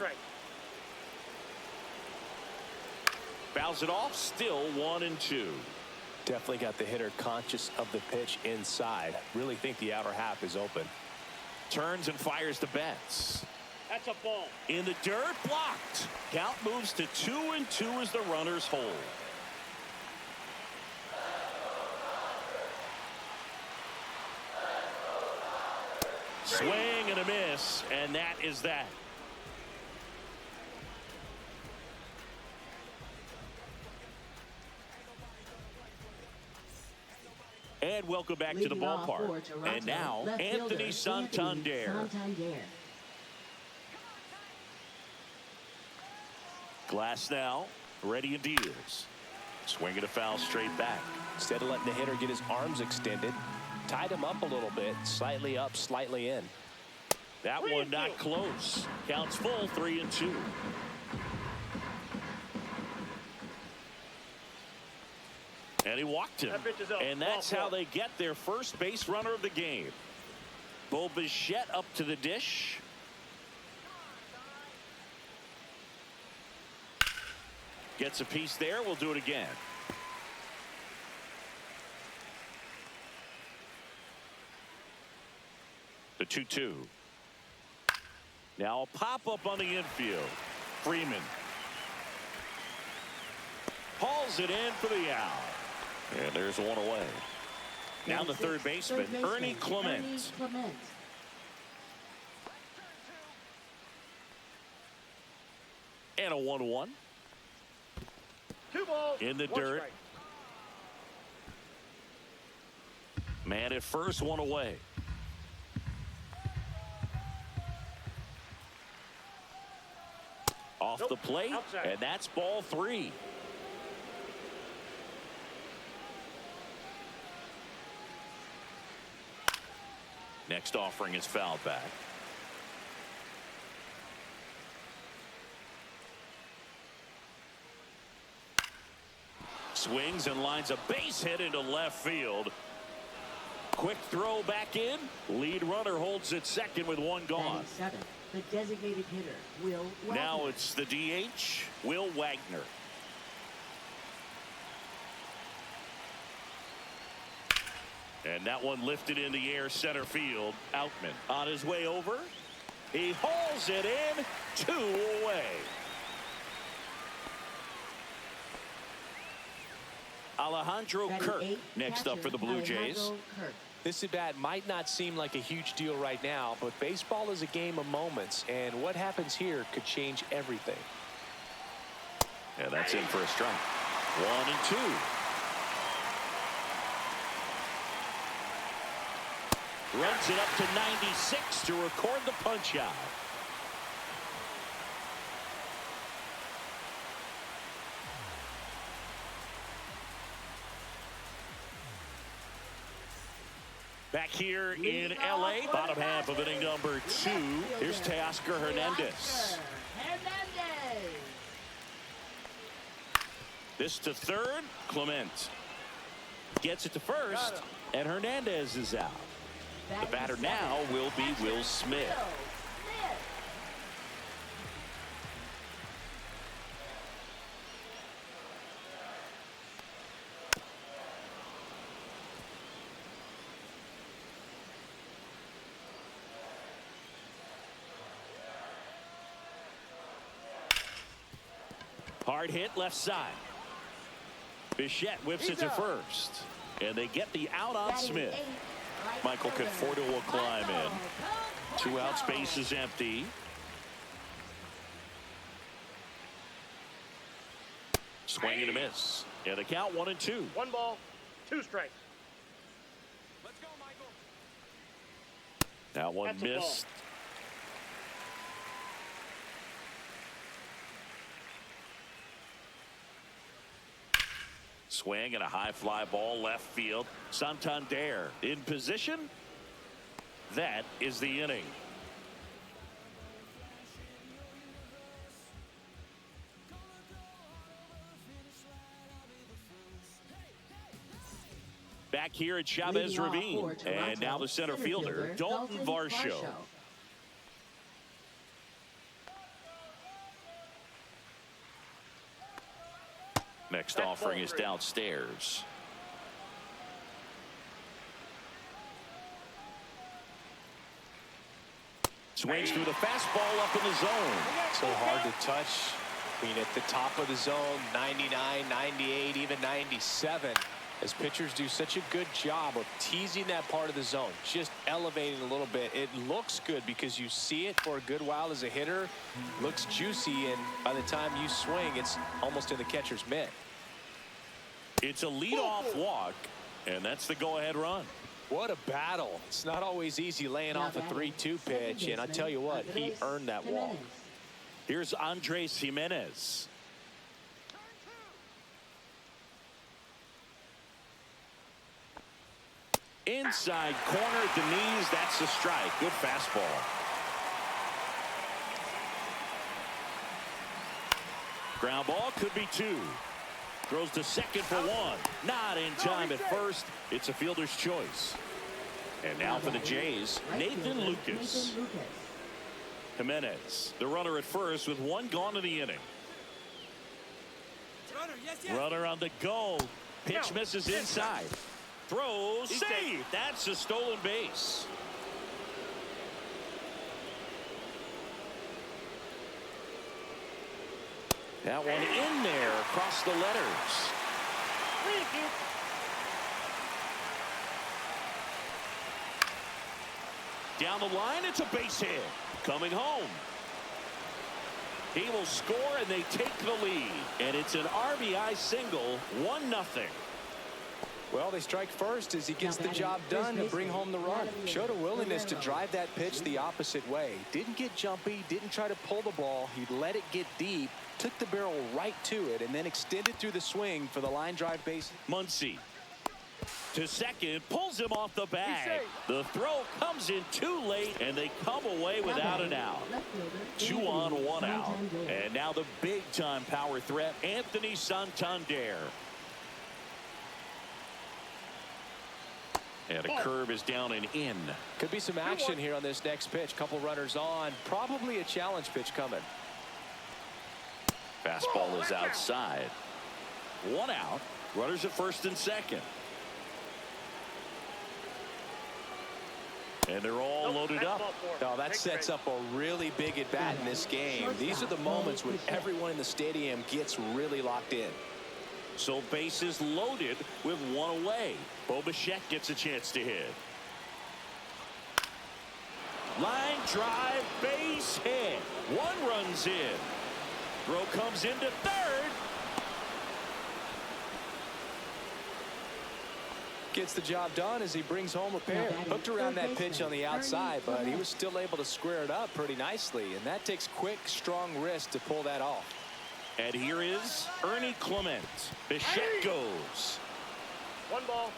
Fouls it off, still 1-2. Definitely got the hitter conscious of the pitch inside. Really think the outer half is open. Turns and fires the Betts. That's a ball. In the dirt, blocked. Count moves to 2-2 as the runners hold. Swing and a miss, and that is that. And welcome back to the ballpark. And now, Anthony Santander. Glass now, ready and deals. Swinging a foul straight back. Instead of letting the hitter get his arms extended, tied him up a little bit, slightly up, slightly in. That one not close. Counts full, 3-2. And he walked him. And that's how they get their first base runner of the game. Bo Bichette up to the dish. Gets a piece there. We'll do it again. The 2-2. Now a pop-up on the infield. Freeman hauls it in for the out. And there's one away. Now the third baseman, Ernie Clement. And a 1-1. 2 balls. In the 1 dirt. strike. Man at first, 1 away. Off the plate, outside. and that's ball 3. Next offering is fouled back. Swings and lines a base hit into left field. Quick throw back in. Lead runner holds at second with 1 gone. The designated hitter, Will Wagner. Now it's the DH, Will Wagner. And that one lifted in the air center field. Outman on his way over. He hauls it in. 2 away. Alejandro Kirk next up for the Blue Jays. This at bat might not seem like a huge deal right now, but baseball is a game of moments, and what happens here could change everything. And that's in for a strike. 1 and 2. Runs it up to 96 to record the punch out. Back here in L.A., bottom half of inning number 2. Here's Teoscar Hernandez. This to third. Clement gets it to first, and Hernandez is out. The batter now will be Will Smith. Hard hit left side. Bichette whips it to first. And they get the out on Smith. Michael Conforto will climb in. 2 outs, base is empty. Swing and a miss. And the count 1 and 2. 1 ball, 2 strikes. Let's go, Michael. That one That's a ball. missed. Swing and a high fly ball left field. Santander in position. That is the inning. Back here at Chavez Ravine, and now the center fielder, Dalton Varsho. Next offering is downstairs. Swings through the fastball up in the zone. So hard to touch. I mean, at the top of the zone, 99, 98, even 97. As pitchers do such a good job of teasing that part of the zone, just elevating a little bit. It looks good because you see it for a good while as a hitter. Looks juicy, and by the time you swing, it's almost in the catcher's mitt. It's a leadoff walk, and that's the go-ahead run. What a battle. It's not always easy laying off a 3-2 pitch, and I tell you what, he earned that walk. Here's Andres Jimenez. Inside corner at the knees. That's the strike. Good fastball. Ground ball could be 2. Throws to second for 1. Not in time at first. It's a fielder's choice. And now for the Jays, Nathan Lucas. Jimenez, the runner at first with 1 gone in the inning. Runner on the go. Pitch misses inside. Throws, save. That's a stolen base. That one in there across the letters. Down the line, it's a base hit. Coming home. He will score, and they take the lead. And it's an RBI single, 1-0. Well, they strike first as he gets the job done to bring home the run. Showed a willingness to drive that pitch the opposite way. Didn't get jumpy, didn't try to pull the ball. He let it get deep, took the barrel right to it, and then extended through the swing for the line drive base. Muncy to second, pulls him off the bag. The throw comes in too late, and they come away without an out. 2 on, 1 out. And now the big-time power threat, Anthony Santander. And a curve is down and in. Could be some action here on this next pitch. Couple runners on. Probably a challenge pitch coming. Fastball is outside. 1 out. Runners at first and second. And they're all loaded up. Now that sets up a really big at bat in this game. These are the moments when everyone in the stadium gets really locked in. So bases loaded with 1 away. Bo Bichette gets a chance to hit. Line drive, base hit. 1 runs in. Throw comes into third. Gets the job done as he brings home a pair. Hooked around that pitch on the outside, but he was still able to square it up pretty nicely. And that takes quick, strong wrist to pull that off. And here is Ernie Clement. Bichette goes. 1 ball,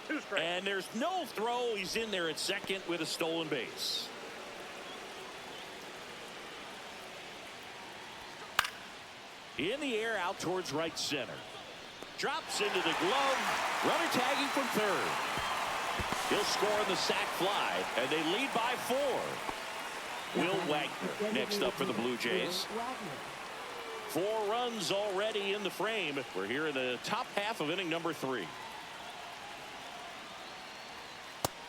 2 strikes. And there's no throw. He's in there at second with a stolen base. In the air out towards right center. Drops into the glove. Runner tagging from third. He'll score on the sac fly, and they lead by 4. Will Wagner next up for the Blue Jays. 4 runs already in the frame. We're here in the top half of inning number 3.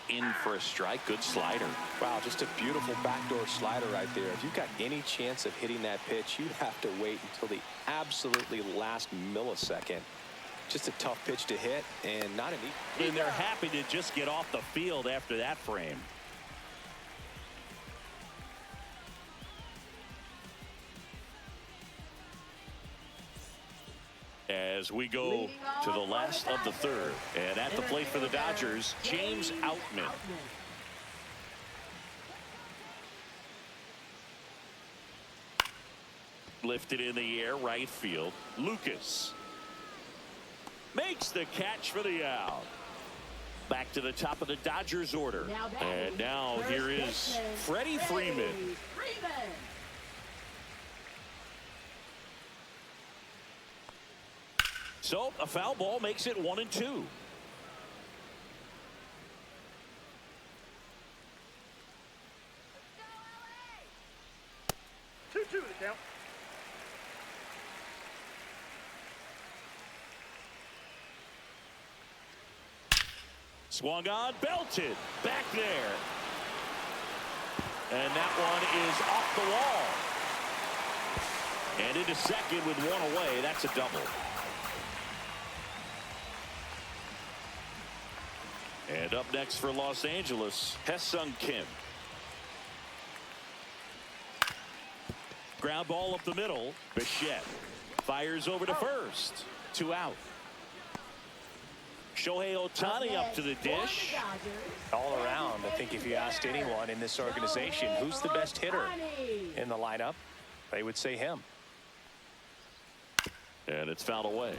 In for a strike. Good slider. Wow, just a beautiful backdoor slider right there. If you've got any chance of hitting that pitch, you have to wait until the absolutely last millisecond. Just a tough pitch to hit, and not an easy. And they're happy to just get off the field after that frame. As we go to the last of the third, and at the plate for the Dodgers, James Outman. Lifted in the air, right field. Lucas makes the catch for the out. Back to the top of the Dodgers order. And now here is Freddie Freeman. So a foul ball makes it 1-2. 2-2 the count. Swung on, belted, back there. And that one is off the wall. And into second with 1 away. That's a double. And up next for Los Angeles, Hesung Kim. Ground ball up the middle. Bichette fires over to first. 2 out. Shohei Ohtani up to the dish. All around, I think if you asked anyone in this organization who's the best hitter in the lineup, they would say him. And it's fouled away.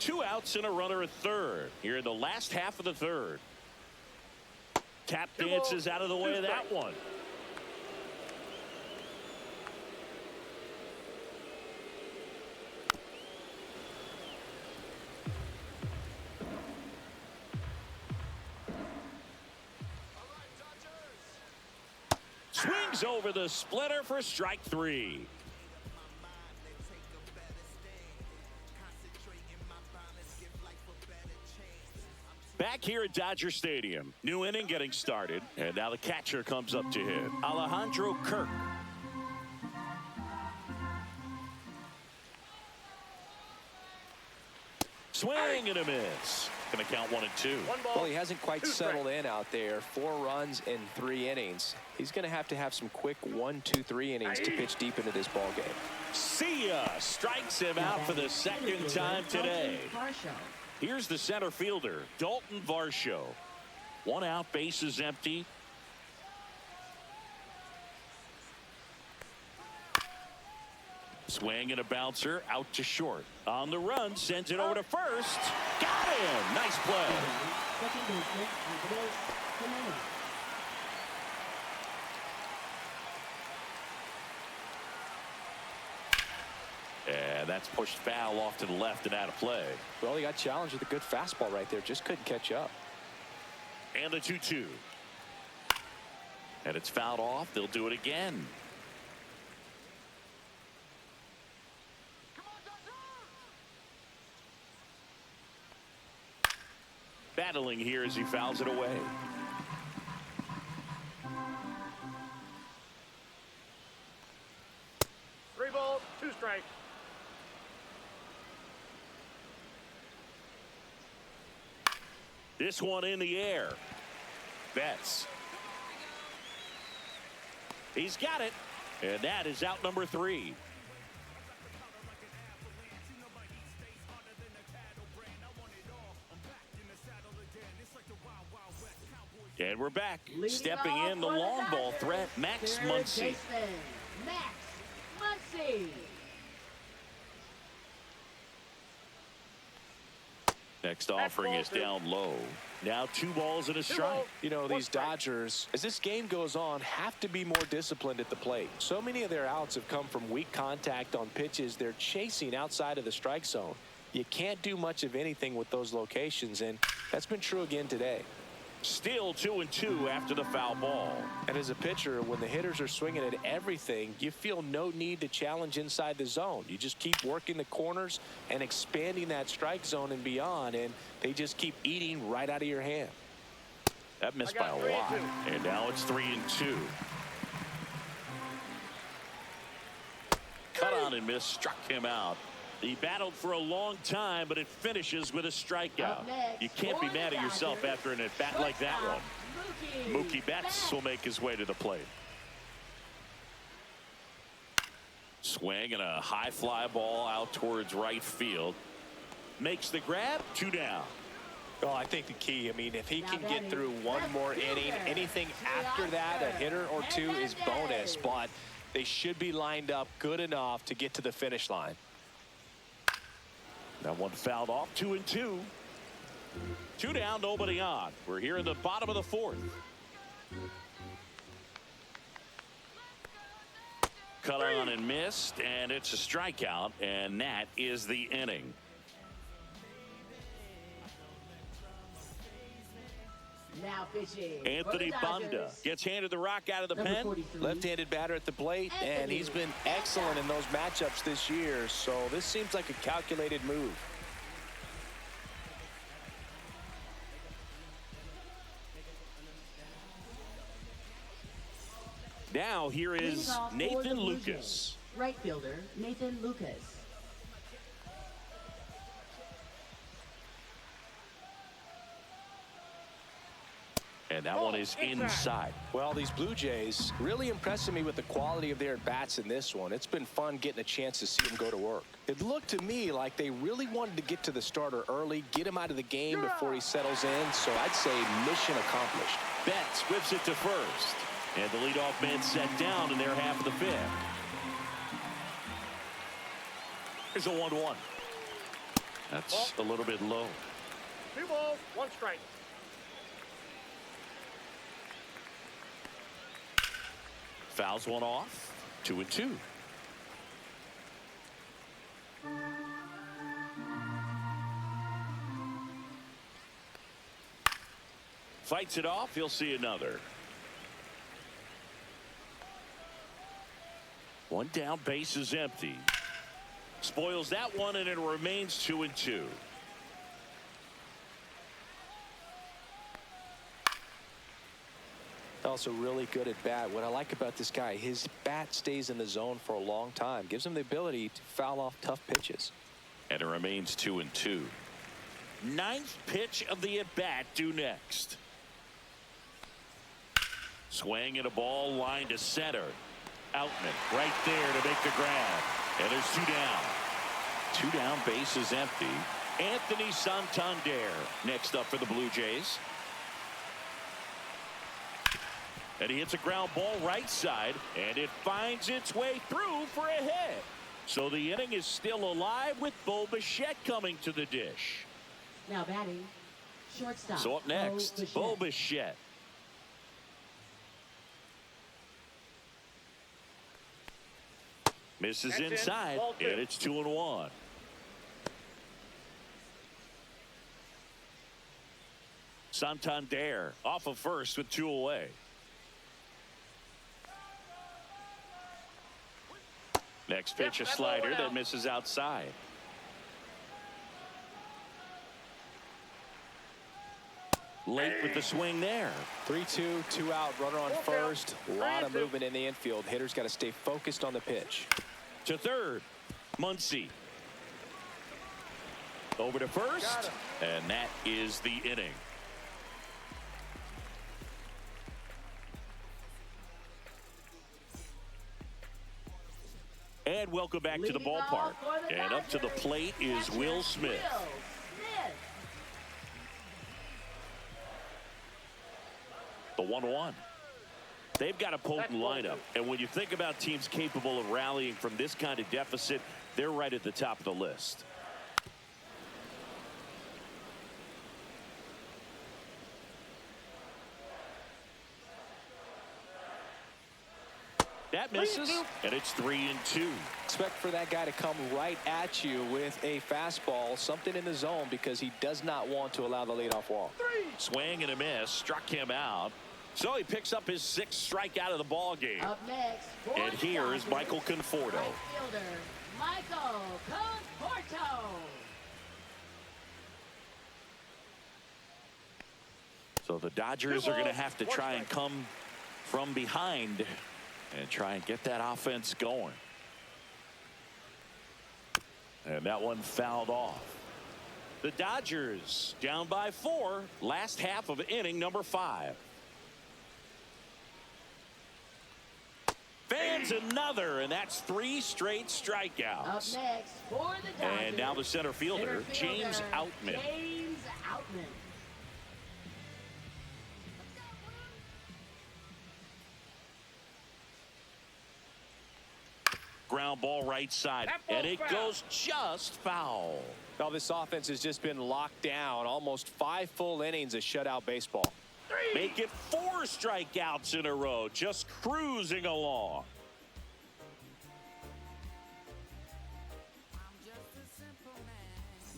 2 outs and a runner at third here in the last half of the third. Tap dances out of the way of that one. Swings over the splitter for strike 3. Back here at Dodger Stadium. New inning getting started. And now the catcher comes up to hit. Alejandro Kirk. Swing and a miss. in the count 1-2. One ball. Well, he hasn't quite two settled strikes. in out there. 4 runs in 3 innings. He's going to have some quick 1, 2, 3 innings to pitch deep into this ball game. See ya. Strikes him out for the second time today. Here's the center fielder, Dalton Varsho. 1 out, bases empty. Swing and a bouncer out to short. On the run, sends it over to first. Got him. Nice play. Second baseman, Andres Gimenez. And that's pushed foul off to the left and out of play. Well, he got challenged with a good fastball right there. Just couldn't catch up. And the 2-2. And it's fouled off. They'll do it again. Battling here as he fouls it away. Three balls, 2 strikes. This one in the air. Betts. He's got it. And that is out number 3. And we're back. Stepping in the long ball threat, Max Muncy. Max Muncy. Next offering is down low. Now 2 balls and a strike. You know, these Dodgers, as this game goes on, have to be more disciplined at the plate. So many of their outs have come from weak contact on pitches they're chasing outside of the strike zone. You can't do much of anything with those locations, and that's been true again today. Still 2-2 after the foul ball. And as a pitcher, when the hitters are swinging at everything, you feel no need to challenge inside the zone. You just keep working the corners and expanding that strike zone and beyond, and they just keep eating right out of your hand. That missed by a lot. And now it's 3-2. Cut on and miss, struck him out. He battled for a long time, but it finishes with a strikeout. You can't be mad at yourself after an at-bat like that one. Mookie Betts will make his way to the plate. Swing and a high fly ball out towards right field. Makes the grab, 2 down. Well, I think the key, I mean, if he can get through one more inning, anything after that, a hitter or 2 is bonus, but they should be lined up good enough to get to the finish line. That one fouled off, 2-2. 2 down, nobody on. We're here in the bottom of the 4th. Cut on and missed, and it's a strikeout, and that is the inning. Now pitching. Anthony Banda gets handed the rock out of the pen. Left-handed batter at the plate, and he's been excellent in those matchups this year, so this seems like a calculated move. Now here is Nathan Lucas. Right fielder, Nathan Lucas. And that one is inside. Well, these Blue Jays really impressing me with the quality of their at-bats in this one. It's been fun getting a chance to see them go to work. It looked to me like they really wanted to get to the starter early, get him out of the game before he settles in, so I'd say mission accomplished. Betts whips it to first. And the leadoff man set down in their half of the 5th. Here's a 1-1. That's a little bit low. 2 balls, 1 strike. Fouls one off. 2-2. Fights it off. He'll see another. 1 down, base is empty. Spoils that one, and it remains 2-2. Also really good at bat. What I like about this guy, his bat stays in the zone for a long time. Gives him the ability to foul off tough pitches. And it remains 2-2. ninth pitch of the at-bat due next. Swing and a ball line to center. Outman right there to make the grab. And there's 2 down. 2 down, base is empty. Anthony Santander next up for the Blue Jays. And he hits a ground ball right side, and it finds its way through for a hit. So the inning is still alive with Bo Bichette coming to the dish. Now batting, shortstop. So up next, Bo Bichette. Misses That's inside, in. and it's 2-1. Santander off of first with 2 away. Next pitch, a slider that misses outside. Late with the swing there. 3-2, 2 out, runner on first. A lot of movement in the infield. Hitter's got to stay focused on the pitch. To third, Muncy. Over to first, and that is the inning. And welcome back to the ballpark. And up to the plate is Will Smith. The 1-1. They've got a potent lineup. And when you think about teams capable of rallying from this kind of deficit, they're right at the top of the list. That misses, and it's 3-2. Expect for that guy to come right at you with a fastball, something in the zone, because he does not want to allow the leadoff walk. Swing and a miss, struck him out. So he picks up his 6th strikeout of the ball game. Up next, And here is Michael Conforto. Right fielder, Michael Conforto. So the Dodgers are going to have to try and come from behind and try and get that offense going. And that one fouled off. The Dodgers down by 4, last half of inning number 5. Fans another, and that's 3 straight strikeouts. Up next for the Dodgers. And now the center fielder, James Outman. James Outman. Ground ball right side, and it goes just foul. Now this offense has just been locked down. Almost 5 full innings of shutout baseball. Make it 4 strikeouts in a row, just cruising along.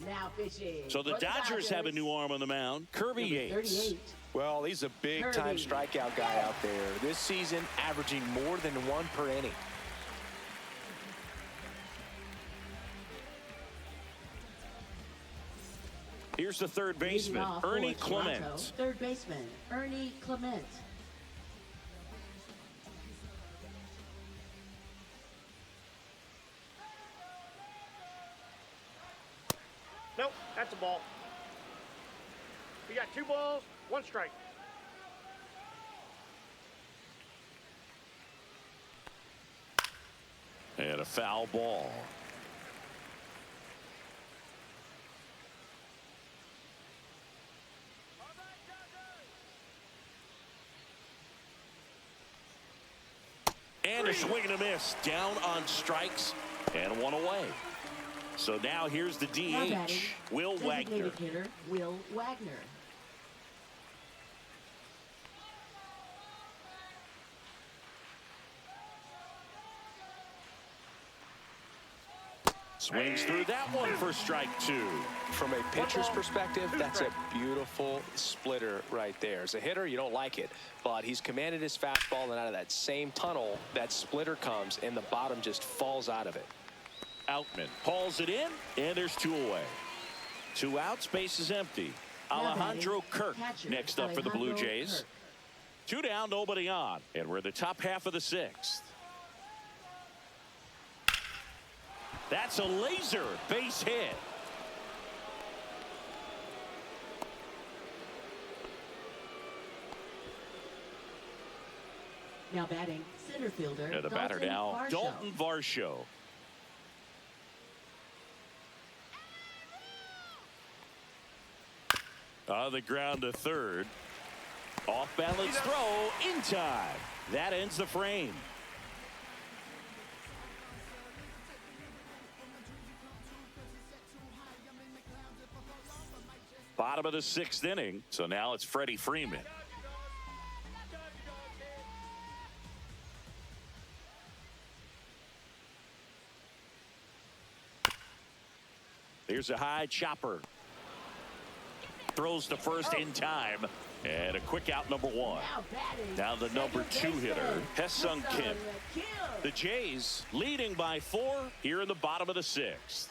Now pitching. So the Dodgers have a new arm on the mound, Kirby Yates. 38. Well, he's a big-time strikeout guy out there. This season, averaging more than 1 per inning. Here's the third baseman, Ernie Clement. Third baseman, Ernie Clement. Nope, that's a ball. You got 2 balls, 1 strike. And a foul ball. And a swing and a miss, down on strikes, and 1 away. So now here's the DH, Will Wagner. Hitter, Will Wagner. Swings through that one for strike 2. From a pitcher's perspective, that's a beautiful splitter right there. As a hitter, you don't like it, but he's commanded his fastball, and out of that same tunnel, that splitter comes, and the bottom just falls out of it. Outman hauls it in, and there's 2 away. 2 outs, base is empty. Alejandro Kirk next up for the Blue Jays. 2 down, nobody on, and we're in the top half of the 6th. That's a laser base hit. Now batting, center fielder. And the batter Dalton now, Varsho. Dalton Varsho. On the ground to third. Off balance throw in time. That ends the frame. Bottom of the 6th inning. So now it's Freddie Freeman. Here's a high chopper. Throws to first in time. And a quick out, number 1. Now the number 2 hitter, Hesung Kim. The Jays leading by 4 here in the bottom of the 6th.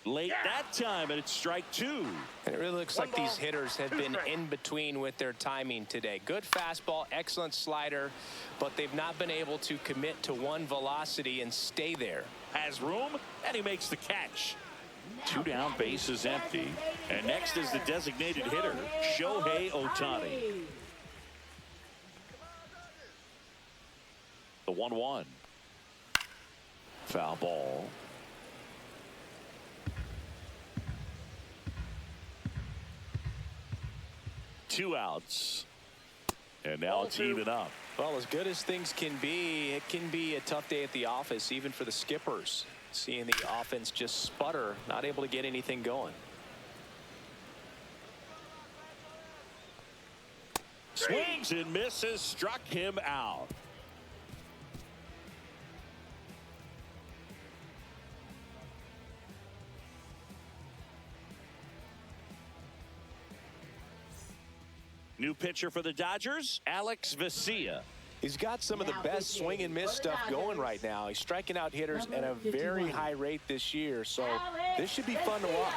Late that time, and it's strike 2. And it really looks like these hitters have been in between with their timing today. Good fastball, excellent slider, but they've not been able to commit to one velocity and stay there. Has room, and he makes the catch. 2 down, bases empty. And next is the designated hitter, Shohei Ohtani. The 1-1. Foul ball. Two outs. And now it's even up. Well, as good as things can be, it can be a tough day at the office, even for the skippers. Seeing the offense just sputter, not able to get anything going. Swings and misses, struck him out. New pitcher for the Dodgers, Alex Vesia. He's got some of the best swing and miss stuff going right now. He's striking out hitters at a very high rate this year, so this should be fun to watch.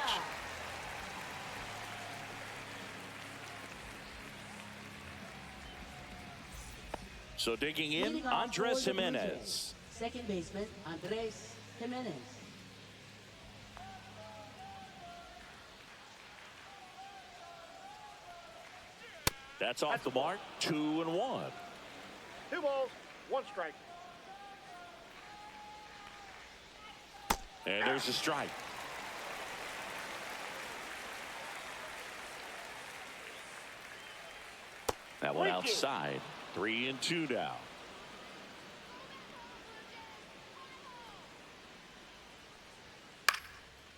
So digging in, Andres Jimenez. Second baseman, Andres Jimenez. That's off the mark, 2-1. 2 balls, 1 strike. And there's a strike. That one outside. 3-2 now.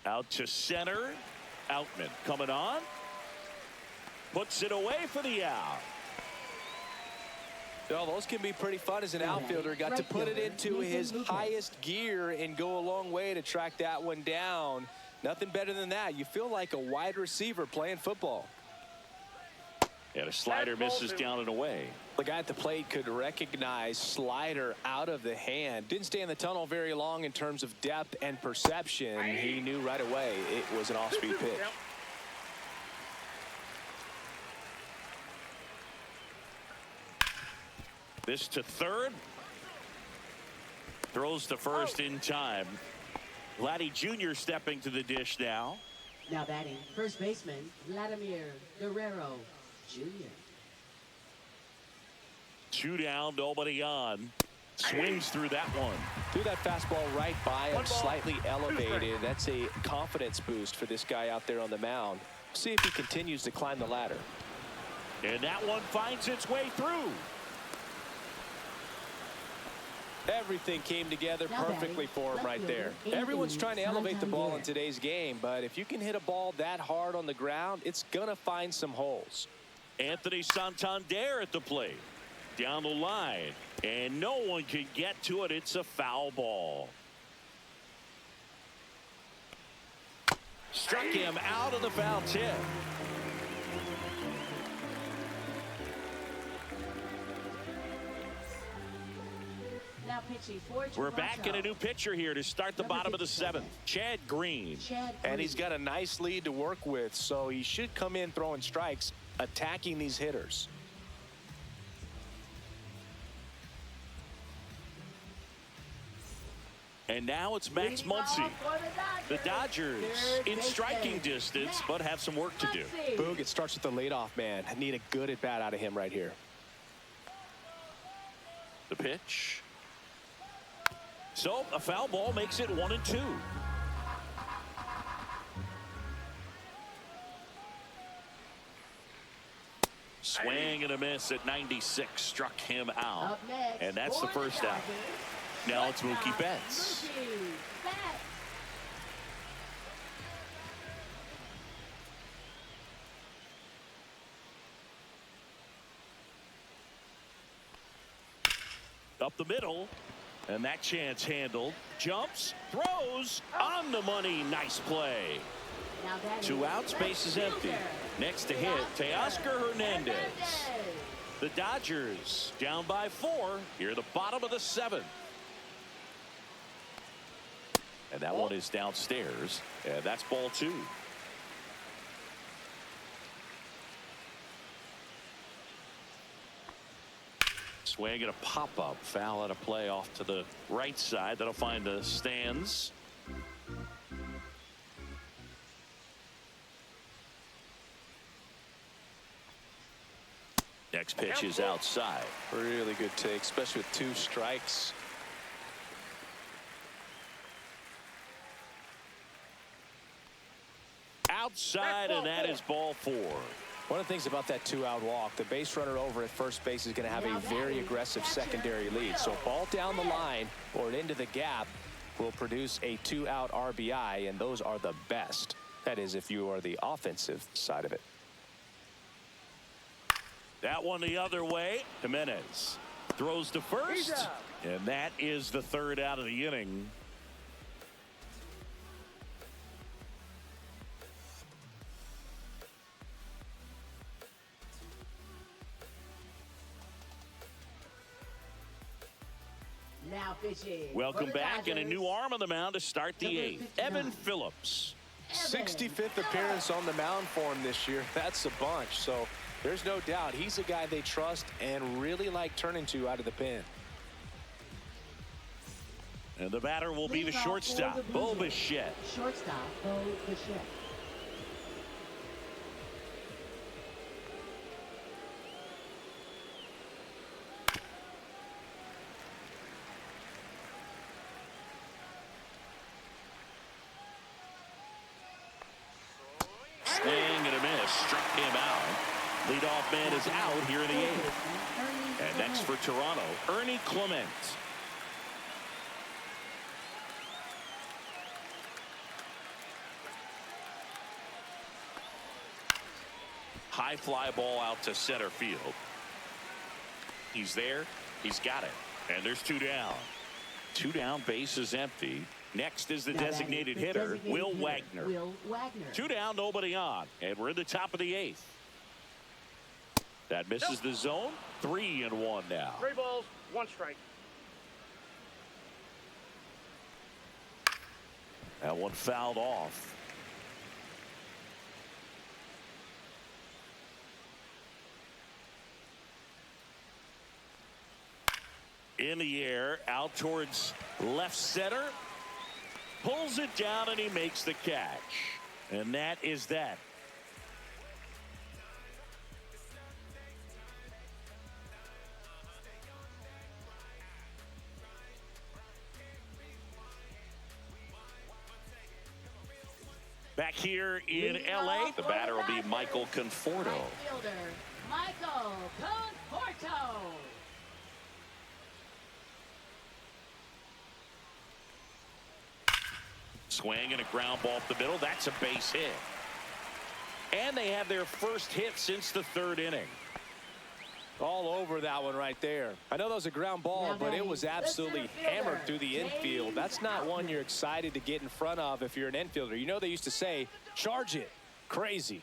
Out to center. Outman coming on. Puts it away for the out. Well, those can be pretty fun as an outfielder. Got to put it into his highest gear and go a long way to track that one down. Nothing better than that. You feel like a wide receiver playing football. And a slider misses down and away. The guy at the plate could recognize slider out of the hand. Didn't stay in the tunnel very long in terms of depth and perception. He knew right away it was an off-speed pitch. This to third. Throws to first in time. Vladdy Jr. stepping to the dish now. Now batting, first baseman, Vladimir Guerrero Jr. 2 down, nobody on. Swings through that one. Threw that fastball right by him, slightly elevated. That's a confidence boost for this guy out there on the mound. See if he continues to climb the ladder. And that one finds its way through. Everything came together perfectly for him right there. Everyone's trying to elevate the ball in today's game, but if you can hit a ball that hard on the ground, it's going to find some holes. Anthony Santander at the plate. Down the line. And no one can get to it. It's a foul ball. Struck him out of the foul tip. Now pitching for We're back in a new pitcher here to start the bottom of the 7th. Chad Green. And he's got a nice lead to work with, so he should come in throwing strikes, attacking these hitters. And now it's Max Muncy. The Dodgers in striking distance, but have some work to do. Boog, it starts with the leadoff man. I need a good at-bat out of him right here. The pitch. So a foul ball makes it 1-2. Swing and a miss at 96 struck him out. Up next, And that's the first out. Now it's Mookie Betts. Mookie Betts. Up the middle. And that chance handled. Jumps, throws, on the money. Nice play. Now that 2 is outs, base is empty. fielder, Next to hit, Teoscar Hernandez. The Dodgers down by 4 here at the bottom of the 7th. And that one is downstairs. And that's ball 2. Swing and a pop-up. Foul out of play off to the right side. That'll find the stands. Next pitch is outside. Really good take, especially with 2 strikes. Outside, and that is ball 4. One of the things about that 2-out walk, the base runner over at first base is going to have a very aggressive secondary lead. So ball down the line or into the gap will produce a 2-out RBI, and those are the best. That is, if you are the offensive side of it. That one the other way. Jimenez throws to first, and that is the 3rd out of the inning. Now pitching. Welcome for the back, and a Dodgers. new arm on the mound to start the 8th. Evan Phillips. 65th appearance on the mound for him this year. That's a bunch. So there's no doubt he's a guy they trust and really like turning to out of the pen. And the batter will be the Leadoff shortstop, for the Bo Blue Jays. Bichette. Shortstop, Bo Bichette. Swing and a miss. Struck him out. Leadoff man is out here in the 8th. And next for Toronto, Ernie Clement. High fly ball out to center field. He's there. He's got it. And there's 2 down. 2 down, base is empty. Next is the designated hitter, Will Wagner. 2 down, nobody on. And we're in the top of the 8th. That misses the zone. 3-1 now. 3 balls, 1 strike. That one fouled off. In the air, out towards left center. Pulls it down, and he makes the catch. And that is that. Back here in LA, the batter will be Michael Conforto. Fielder, Michael Conforto. Swing and a ground ball up the middle. That's a base hit. And they have their first hit since the 3rd inning. All over that one right there. I know that was a ground ball, but it was absolutely hammered through the infield. That's not one you're excited to get in front of if you're an infielder. You know they used to say, charge it. Crazy.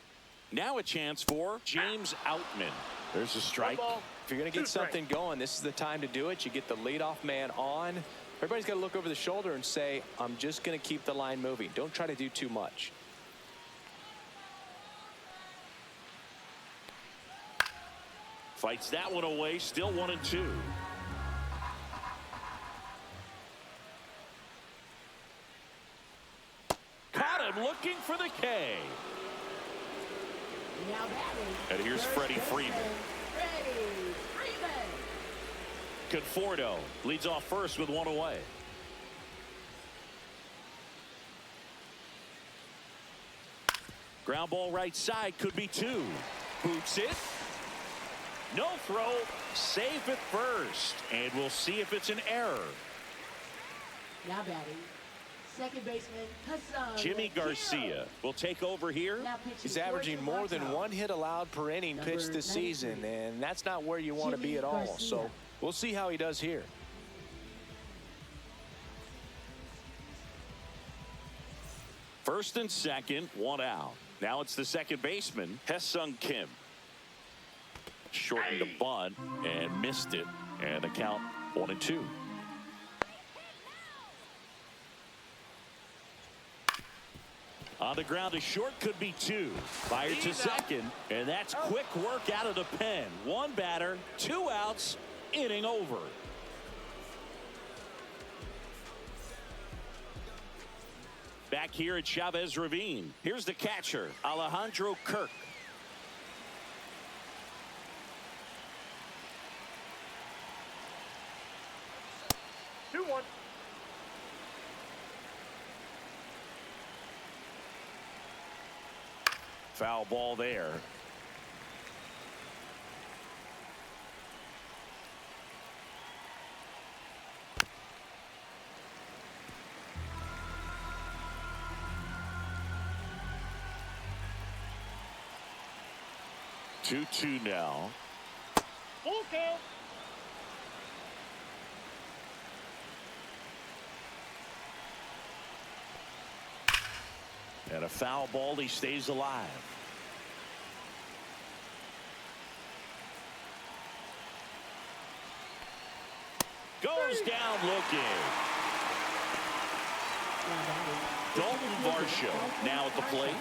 Now a chance for James Outman. There's a strike. If you're going to get something going, this is the time to do it. You get the leadoff man on. Everybody's got to look over the shoulder and say, I'm just going to keep the line moving. Don't try to do too much. Fights that one away. Still 1-2. Caught him looking for the K. Now batting. And here's Freddie Freeman. Freddie Freeman. Conforto leads off first with one away. Ground ball right side, could be two. Boots it. No throw. Safe at first. And we'll see if it's an error. Now batting, second baseman Hassan. Jimmy Garcia will take over here. Now pitching He's for averaging more than Toronto. 1 hit allowed per inning Number pitched this 93. season, and that's not where you want to be Jimmy at all. Garcia. So we'll see how he does here. First and second, one out. Now it's the second baseman, Hesung Kim. Shortened the bunt and missed it. And the count 1-2. On the ground to short, could be two. Fired to second, and that's quick work out of the pen. One batter, 2 outs, inning over. Back here at Chavez Ravine, here's the catcher, Alejandro Kirk. Two one. Foul ball there. Two now. Full count. And a foul ball, he stays alive. Goes down looking. Now batting, Dalton Varsho now at the plate.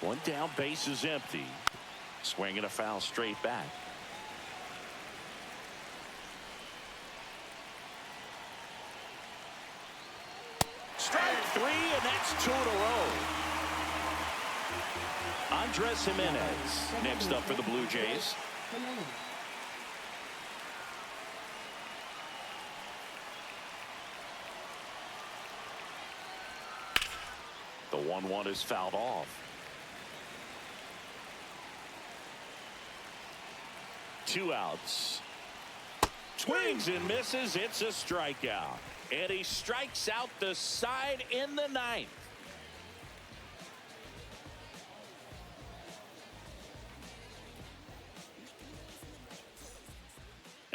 One down, base is empty. Swinging a foul straight back. Strike 3, and that's 2 in a row. Andres Jimenez next up for the Blue Jays. Jimenez. The 1-1 is fouled off. 2 outs. Swings and misses. It's a strikeout. And he strikes out the side in the 9th.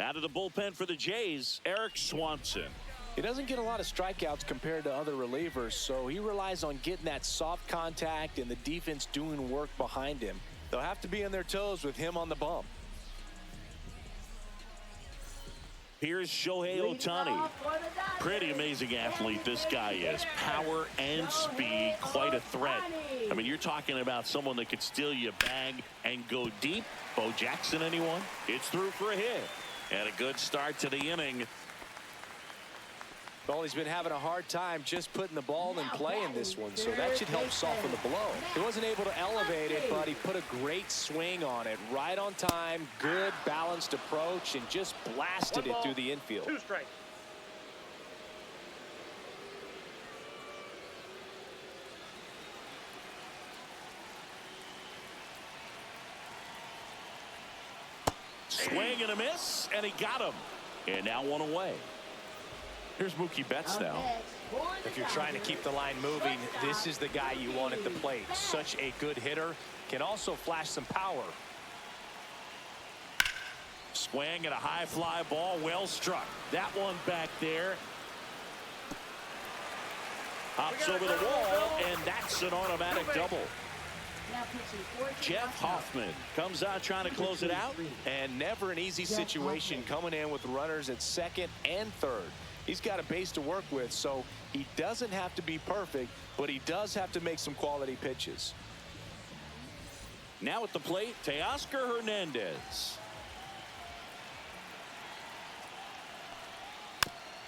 Out of the bullpen for the Jays, Eric Swanson. He doesn't get a lot of strikeouts compared to other relievers, so he relies on getting that soft contact and the defense doing work behind him. They'll have to be on their toes with him on the bump. Here's Shohei Ohtani. Pretty amazing athlete this guy is. Power and speed, quite a threat. I mean, you're talking about someone that could steal you a bag and go deep. Bo Jackson, anyone? It's through for a hit. And a good start to the inning. Well, he's been having a hard time just putting the ball in play in this one, so that should help soften the blow. He wasn't able to elevate it, but he put a great swing on it. Right on time, good balanced approach, and just blasted it through the infield. 2 strikes. Swing and a miss, and he got him. And now 1 away. Here's Mookie Betts now. If you're trying to keep the line moving, this is the guy you want at the plate. Such a good hitter. Can also flash some power. Swing and a high fly ball, well struck. That one back there. Hops over the wall, and that's an automatic double. Now pitching for Jeff Toronto. Hoffman comes out trying to close it out. And never an easy situation coming in with runners at second and third. He's got a base to work with, so he doesn't have to be perfect, but he does have to make some quality pitches. Now at the plate, Teoscar Hernandez.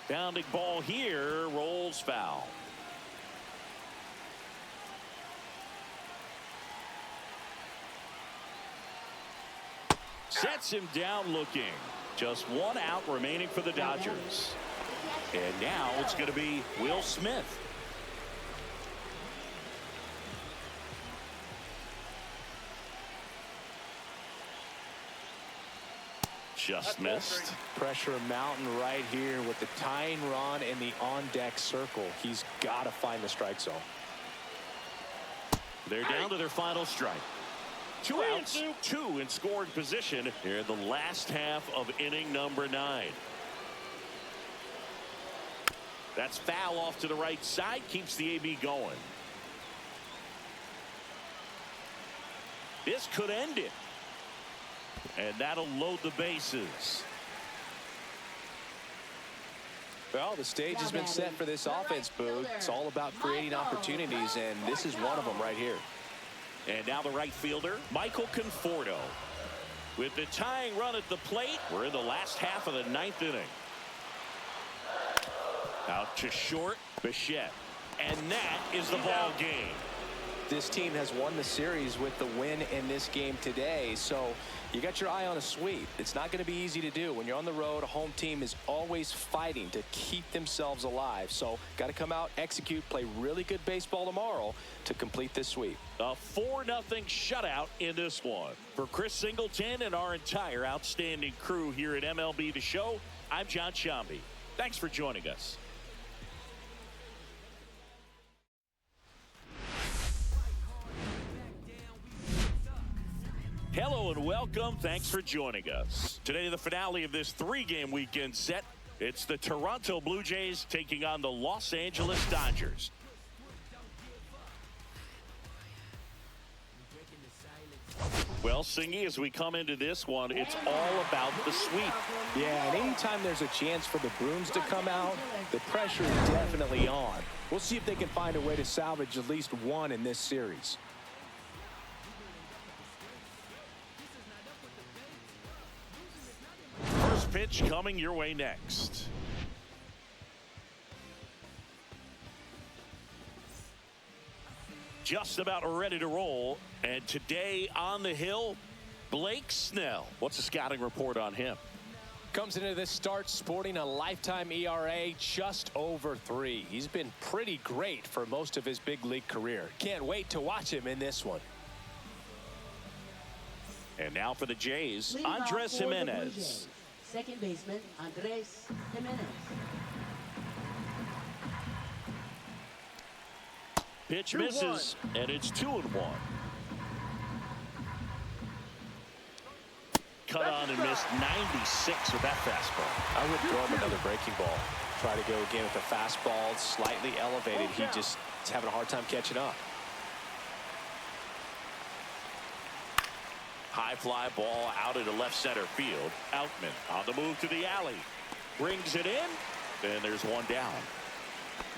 Bounding ball here, rolls foul. Sets him down looking. Just one out remaining for the Dodgers. And now it's going to be Will Smith. Just missed. Pressure mountain right here with the tying run in the on-deck circle. He's got to find the strike zone. They're down to their final strike. 2 outs, 2 in scoring position here in the last half of inning number 9. That's foul off to the right side, keeps the AB going. This could end it. And that'll load the bases. Well, the stage has been set for this offense, Boog. It's all about creating opportunities, and this is one of them right here. And now the right fielder, Michael Conforto. With the tying run at the plate, we're in the last half of the 9th inning. Out to short, Bichette. And that is the ball game. This team has won the series with the win in this game today, so you got your eye on a sweep. It's not going to be easy to do. When you're on the road, a home team is always fighting to keep themselves alive. So got to come out, execute, play really good baseball tomorrow to complete this sweep. A 4-0 shutout in this one. For Chris Singleton and our entire outstanding crew here at MLB The Show, I'm John Shambi. Thanks for joining us. Hello and welcome. Thanks for joining us. Today, the finale of this 3-game weekend set. It's the Toronto Blue Jays taking on the Los Angeles Dodgers. Well, Singy, as we come into this one, it's all about the sweep. Yeah, and anytime there's a chance for the brooms to come out, the pressure is definitely on. We'll see if they can find a way to salvage at least one in this series. First pitch coming your way next. Just about ready to roll. And today on the hill, Blake Snell. What's the scouting report on him? Comes into this start sporting a lifetime ERA just over 3. He's been pretty great for most of his big league career. Can't wait to watch him in this one. And now for the Jays, Andres Jimenez. Second baseman, Andres Jimenez. Pitch misses, and it's 2-1. Cut on and missed 96 with that fastball. I would throw him another breaking ball. Try to go again with the fastball, slightly elevated. He just is having a hard time catching up. High fly ball out into left center field. Outman on the move to the alley. Brings it in, and there's one down.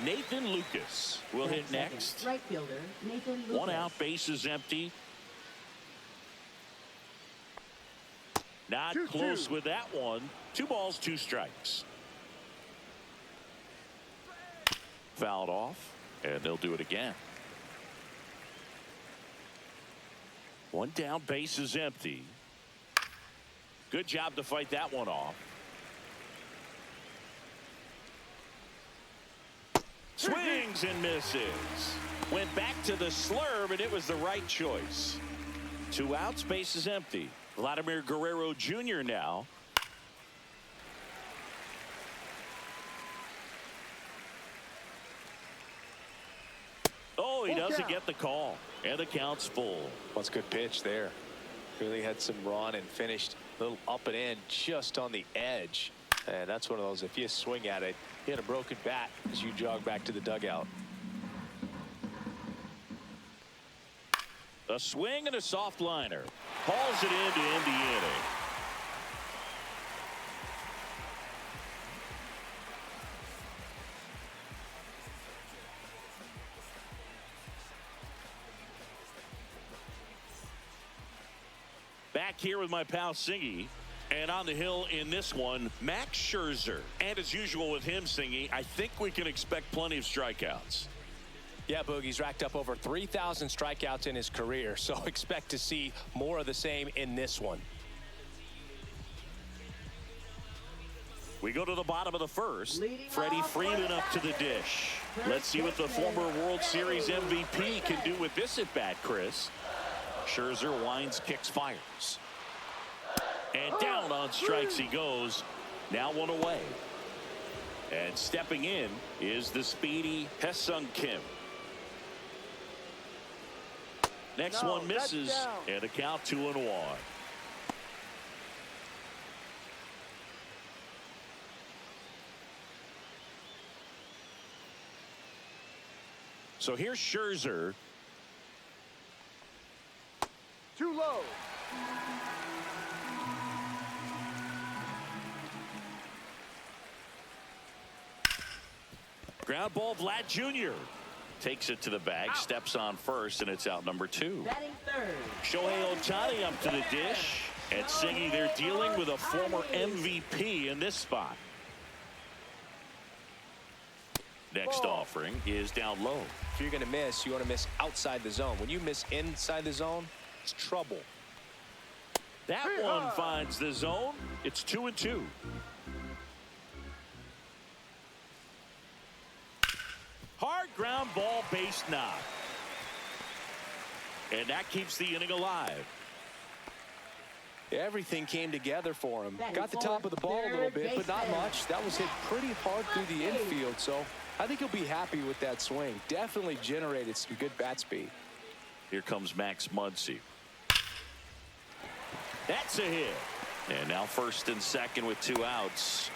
Nathan Lucas will hit next. Right fielder, Nathan Lucas. 1 out, bases empty. Not close with that one. 2 balls, 2 strikes. Fouled off, and they'll do it again. 1 down, bases empty. Good job to fight that one off. Swings and misses. Went back to the slurve, and it was the right choice. 2 outs, bases empty. Vladimir Guerrero Jr. now. Oh, he doesn't get the call. And the count's full. What's a good pitch there. Really had some run and finished a little up and in just on the edge. And that's one of those, if you swing at it, you hit a broken bat as you jog back to the dugout. A swing and a soft liner. Hauls it in to end the inning. Back here with my pal Singy. And on the hill in this one, Max Scherzer. And as usual with him, Singy, I think we can expect plenty of strikeouts. Yeah, Boogie's racked up over 3,000 strikeouts in his career, so expect to see more of the same in this one. We go to the bottom of the first. Leading Freddie off for Freeman the up to the Dodgers. dish. First Let's see what the baseman, former World Series Freddie MVP can do Freeman. with this at bat, Chris. Scherzer winds, kicks, fires. And down on strikes he goes. Now one away. And stepping in is the speedy Hesung Kim. Next No, one misses, touchdown. and a count 2-1. So here's Scherzer. Too low. Ground ball, Vlad Jr. Takes it to the bag, steps on first, and it's out number 2. Batting third. Shohei Ohtani up to the dish, and singing they're dealing with a former MVP in this spot. Next offering is down low. If you're going to miss, you want to miss outside the zone. When you miss inside the zone, it's trouble. That one finds the zone. It's 2-2. Hard ground ball, base knock. And that keeps the inning alive. Everything came together for him. Batting Got the top of the ball a little fourth, bit, but not baseman. much. That was hit pretty hard through the Muncy. infield, so I think he'll be happy with that swing. Definitely generated some good bat speed. Here comes Max Muncy. That's a hit. And now first and second with 2 outs.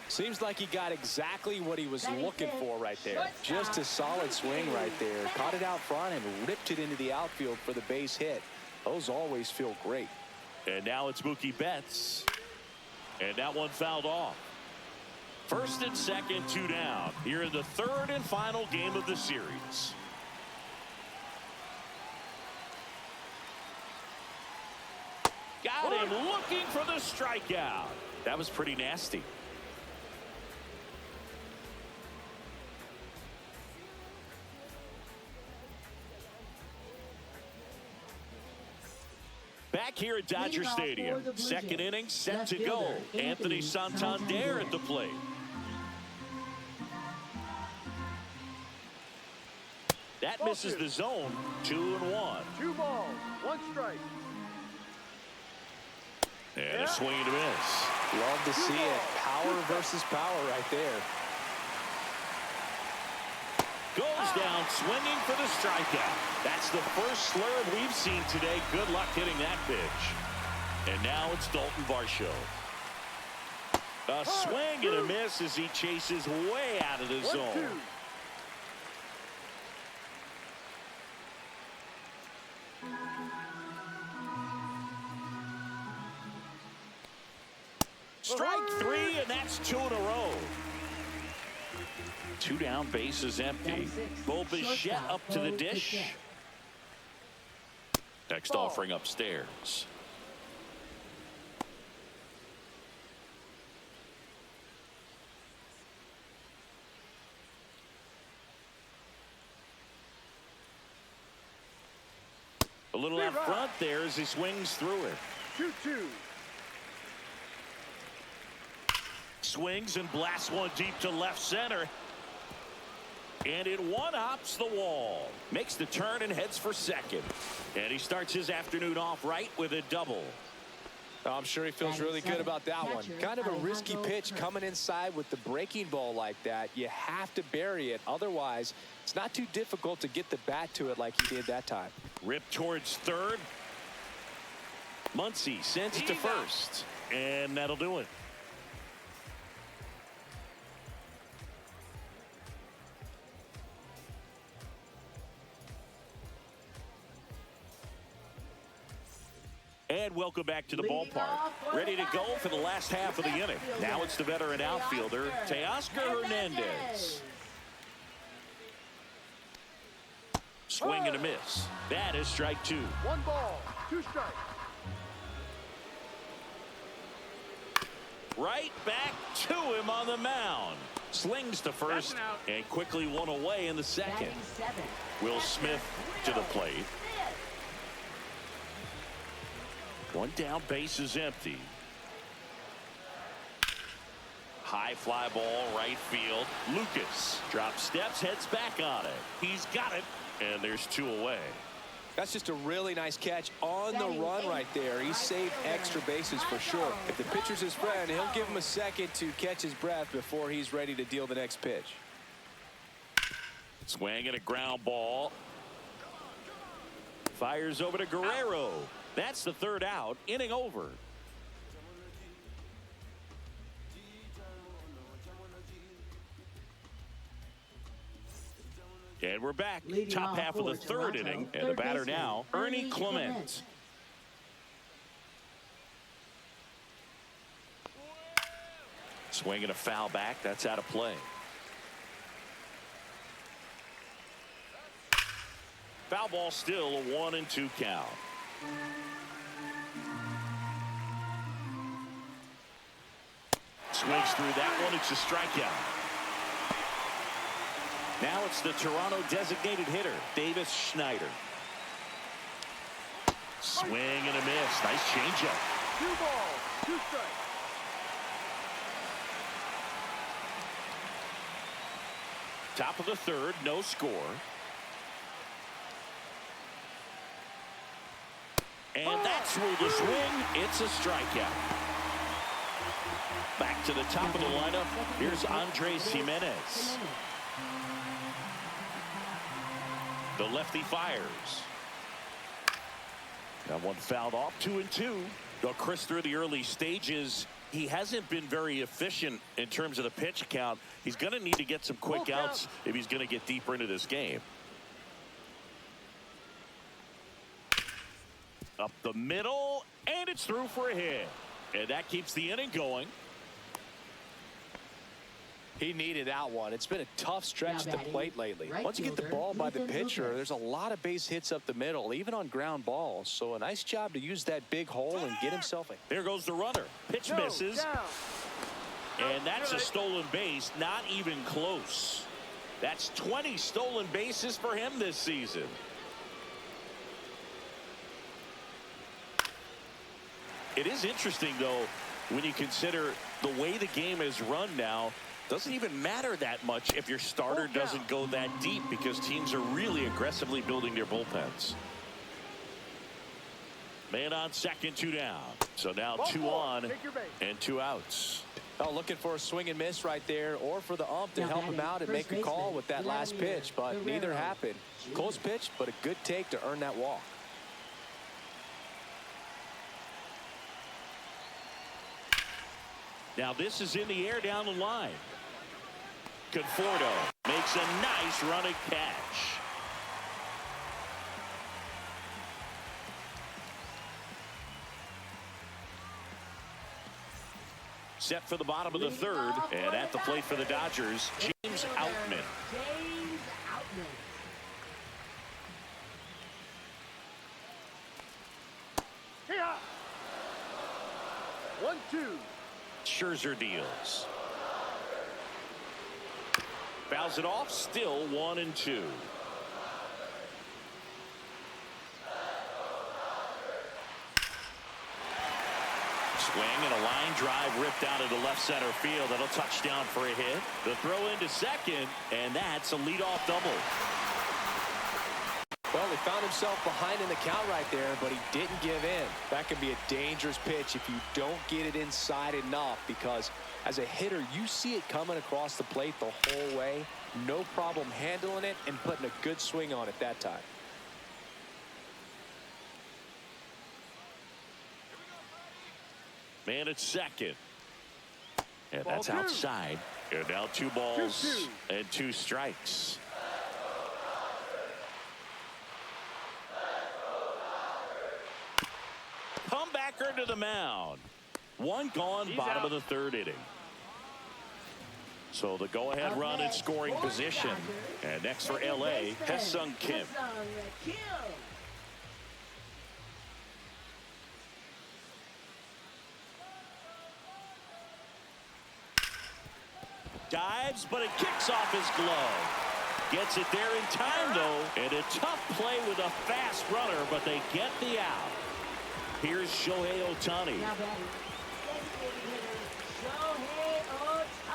Seems like he got exactly what he was Batting looking fifth, for right there. shortstop, Just a solid swing right there. Caught it out front and ripped it into the outfield for the base hit. Those always feel great. And now it's Mookie Betts. And that one fouled off. First and second, 2 down. Here in the third and final game of the series. Got him looking for the strikeout. That was pretty nasty. Back here at Dodger Leading off Stadium, for the Blue second Jays, inning set left to go. fielder, Anthony Anthony Santander Santander. at the plate. That misses the zone. 2-1. 2 balls, 1 strike. And a swing and a miss. Love to see it. Power versus power right there. Goes down swinging for the strikeout. That's the first slurve we've seen today. Good luck hitting that pitch. And now it's Dalton Varsho. A swing and a miss as he chases way out of the 1-2. zone. Strike 3, and that's 2 in a row. 2 down, bases empty. Bo Bichette up to the dish. Next offering upstairs. A little out front there as he swings through it. 2-2. Swings and blasts one deep to left center. And it one-hops the wall. Makes the turn and heads for second. And he starts his afternoon off right with a double. I'm sure he feels really good about that one. Kind of a risky pitch coming inside with the breaking ball like that. You have to bury it. Otherwise, it's not too difficult to get the bat to it like he did that time. Ripped towards third. Muncy sends it to first. And that'll do it. And welcome back to the ballpark. Ready to go for the last half of the inning. Now it's the veteran outfielder, Teoscar Hernandez. Swing and a miss. That is strike 2. 1 ball, 2 strikes. Right back to him on the mound. Slings to first and quickly one away in the second. Batting seventh. Will Smith to the plate. 1 down, base is empty. High fly ball, right field. Lucas drops steps, heads back on it. He's got it, and there's 2 away. That's just a really nice catch on the run right there. He saved extra bases for sure. If the pitcher's his friend, he'll give him a second to catch his breath before he's ready to deal the next pitch. Swing and a ground ball. Fires over to Guerrero. That's the 3rd out. Inning over. And we're back. Top half of the 3rd inning. And the batter now, Ernie Clement. Swing and a foul back. That's out of play. Foul ball still, a 1-2 count. Swings through that one. It's a strikeout. Now it's the Toronto designated hitter, Davis Schneider. Swing and a miss. Nice changeup. 2 balls, 2 strikes. Top of the 3rd, no score. And that's through the swing. It's a strikeout. Back to the top of the lineup. Here's Andres Jimenez. The lefty fires. Got one fouled off. 2-2. Well, Chris, through the early stages, he hasn't been very efficient in terms of the pitch count. He's going to need to get some quick outs if he's going to get deeper into this game. Up the middle, and it's through for a hit. And that keeps the inning going. He needed that one. It's been a tough stretch at the plate lately. Once you get the ball by the pitcher, there's a lot of base hits up the middle, even on ground balls. So a nice job to use that big hole and get himself a... There goes the runner. Pitch misses. And that's a stolen base, not even close. That's 20 stolen bases for him this season. It is interesting, though, when you consider the way the game is run now. Doesn't even matter that much if your starter doesn't go that deep, because teams are really aggressively building their bullpens. Man on second, 2 down. So now 2 on and 2 outs. Oh, looking for a swing and miss right there, or for the ump to help him out and make a call with that last pitch, but neither happened. Close pitch, but a good take to earn that walk. Now this is in the air down the line. Conforto makes a nice running catch. Set for the bottom of the 3rd, and at the plate for the Dodgers, James Outman. James Outman. Here. 1-2. Scherzer deals. Fouls it off, still 1-2. Swing and a line drive ripped out into left center field. That'll touch down for a hit. The throw into second, and that's a leadoff double. Well, he found himself behind in the count right there, but he didn't give in. That can be a dangerous pitch if you don't get it inside enough, because as a hitter, you see it coming across the plate the whole way. No problem handling it and putting a good swing on it that time. Man at second. And that's outside. And now 2 balls and 2 strikes. Comebacker to the mound. 1 gone, bottom of the 3rd inning. So the go-ahead run in scoring position. And next for LA, Haesung Kim. Dives, but it kicks off his glove. Gets it there in time, though. And a tough play with a fast runner, but they get the out. Here's Shohei Ohtani. Now batting, designated hitter Shohei Ohtani.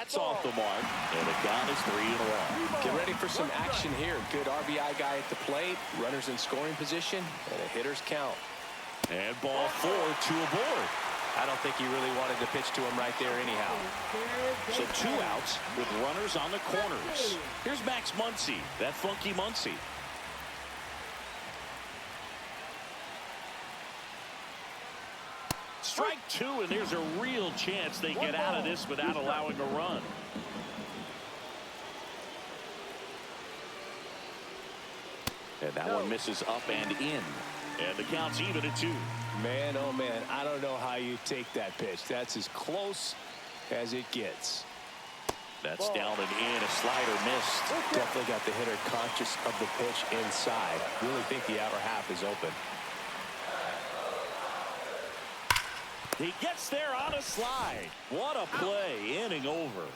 That's off the mark, and the count is 3-1. Get ready for some action here. Good RBI guy at the plate, runners in scoring position, and a hitter's count. And ball 4, 2 aboard. I don't think he really wanted to pitch to him right there anyhow. So 2 outs with runners on the corners. Here's Max Muncy, that funky Muncy. Strike 2, and there's a real chance they get out of this without allowing a run. And that one misses up and in. And the count's even at 2. Man, oh man, I don't know how you take that pitch. That's as close as it gets. That's down and in. A slider missed. Definitely got the hitter conscious of the pitch inside. Really think the outer half is open. He gets there on a slide. What a play. Inning over.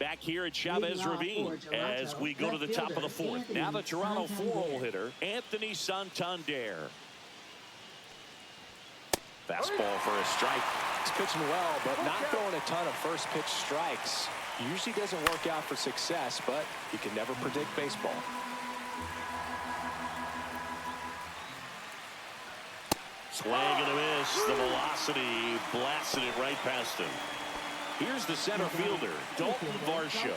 Back here at Chavez Ravine as we go to the top of the 4th. Now the Toronto 4-hole hitter, Anthony Santander. Fastball for a strike. He's pitching well, but not throwing a ton of first pitch strikes. Usually doesn't work out for success, but you can never predict baseball. Swing and a miss. The velocity blasted it right past him. Here's the center fielder, Dalton Varsho.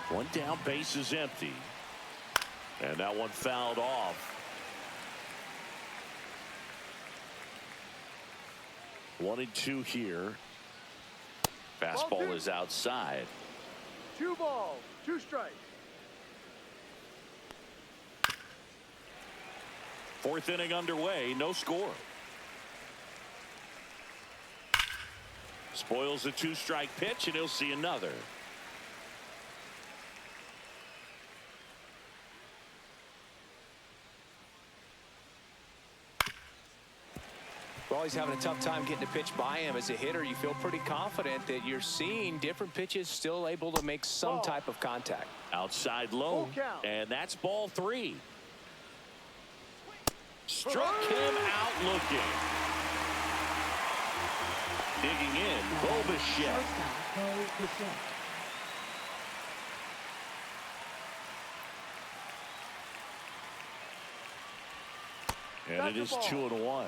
One down, base is empty. And that one fouled off. 1-2 here. Fastball is outside. 2 balls, 2 strikes. 4th inning underway, no score. Spoils a 2-strike pitch, and he'll see another. Well, he's having a tough time getting a pitch by him. As a hitter, you feel pretty confident that you're seeing different pitches still able to make some type of contact. Outside low, and that's ball 3. Struck him out looking. Digging in, Bo Bichette. And it is 2-1.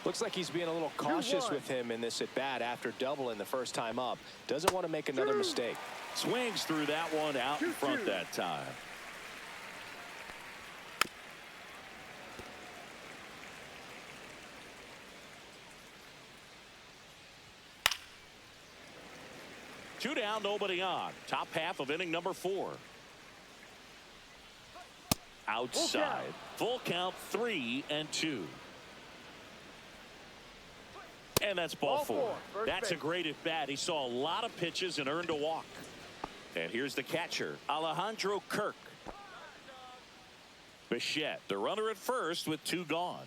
Looks like he's being a little cautious with him in this at-bat after doubling the first time up. Doesn't want to make another mistake. Swings through that one out in front that time. Two down, nobody on. Top half of inning number 4. Outside. Full count, 3-2. And that's ball 4. That's a great at bat. He saw a lot of pitches and earned a walk. And here's the catcher, Alejandro Kirk. Bichette, the runner at first with 2 gone.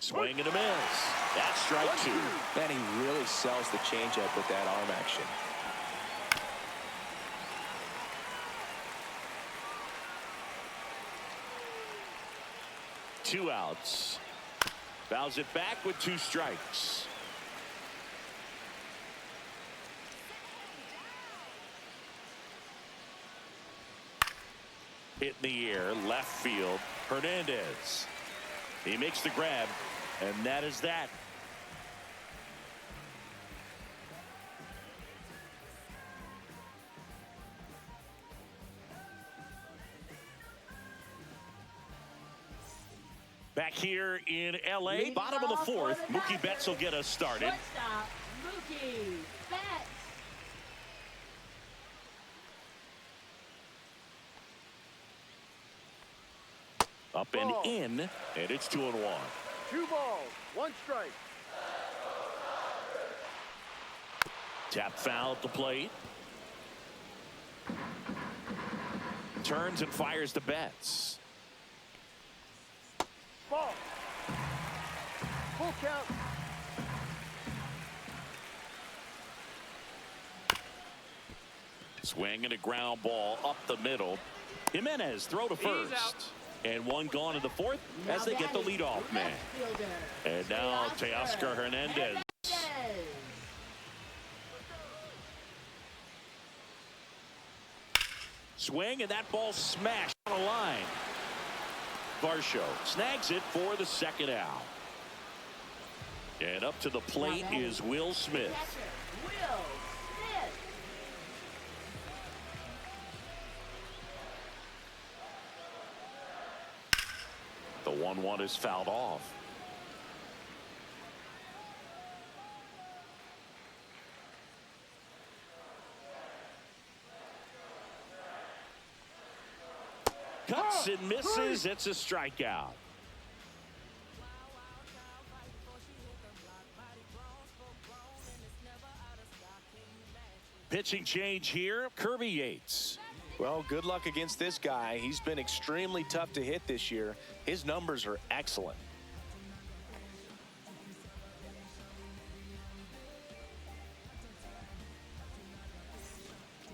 Swing and a miss. That's strike 2. Man, he really sells the changeup with that arm action. Two outs. Fouls it back with 2 strikes. Hit in the air, left field. Hernandez. He makes the grab, and that is that. Back here in L.A., bottom of the 4th, Mookie Betts will get us started. Shortstop, Mookie Betts. Up and in, and it's 2-1. 2 balls, 1 strike. Tap foul at the plate. Turns and fires to Betts. Ball. Full count. Swing and a ground ball up the middle. Jimenez throw to first. And one gone in the fourth as they get the leadoff man. And now Teoscar Hernandez. Swing, and that ball smashed on a line. Varsho snags it for the second out. And up to the plate is Will Smith. The 1-1 is fouled off. Cuts and misses. It's a strikeout. Pitching change here, Kirby Yates. Well, good luck against this guy. He's been extremely tough to hit this year. His numbers are excellent.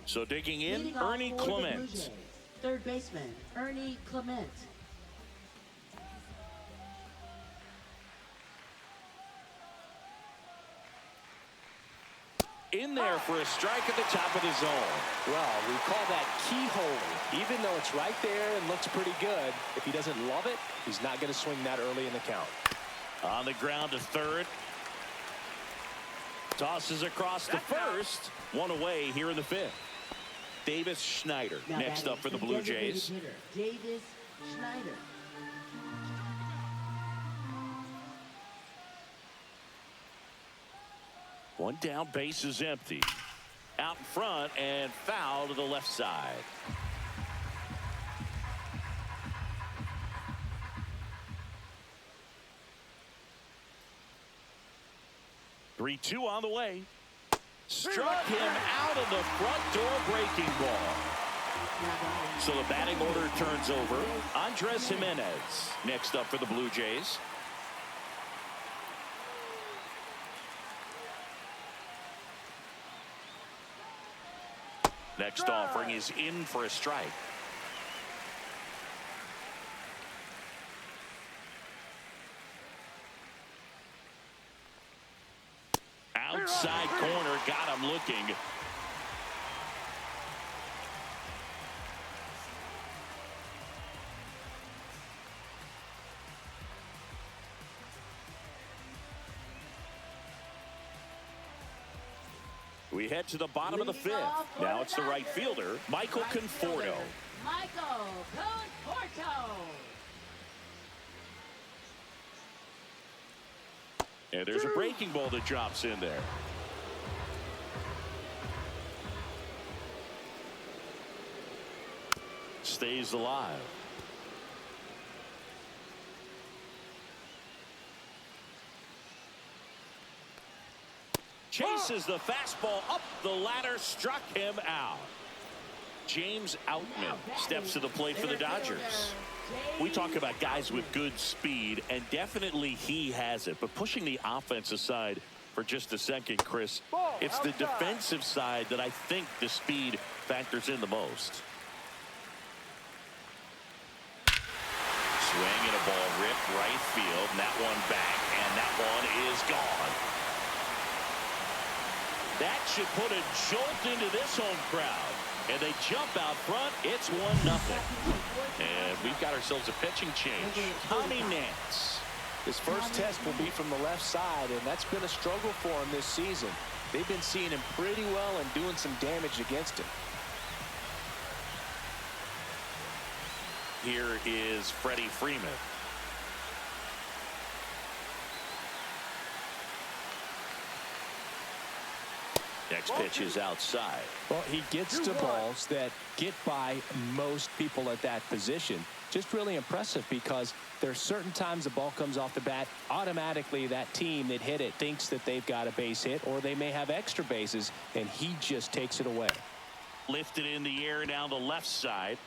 So digging in, Ernie Clement. Third baseman, Ernie Clement. In there for a strike at the top of the zone. Well, we call that keyhole. Even though it's right there and looks pretty good, if he doesn't love it, he's not going to swing that early in the count. On the ground to third. Tosses across to first. One away here in the fifth. Davis Schneider Now next up for the Blue Jays. Davis Schneider. One down, base is empty. Out in front and foul to the left side. Three-two on the way. Struck him out of the front door breaking ball. So the batting order turns over. Andres Jimenez next up for the Blue Jays. Next offering is in for a strike. Outside corner, got him looking. We head to the bottom of the fifth. Now it's the right fielder, Michael Conforto. Michael Conforto. And there's a breaking ball that drops in there. Stays alive. Chases the fastball up the ladder, struck him out. James Outman steps to the plate for the Dodgers. We talk about guys with good speed, and definitely he has it. But pushing the offense aside for just a second, Chris, it's the defensive side that I think the speed factors in the most. Swing and a ball ripped right field, and that one back, and that one is gone. That should put a jolt into this home crowd. And they jump out front. It's 1-0. And we've got ourselves a pitching change. Tommy Nance. His first test will be from the left side, and that's been a struggle for him this season. They've been seeing him pretty well and doing some damage against him. Here is Freddie Freeman. Next pitch is outside. Well, he gets to balls that get by most people at that position. Just really impressive because there's certain times the ball comes off the bat, automatically that team that hit it thinks that they've got a base hit or they may have extra bases, and he just takes it away. Lifted in the air down the left side,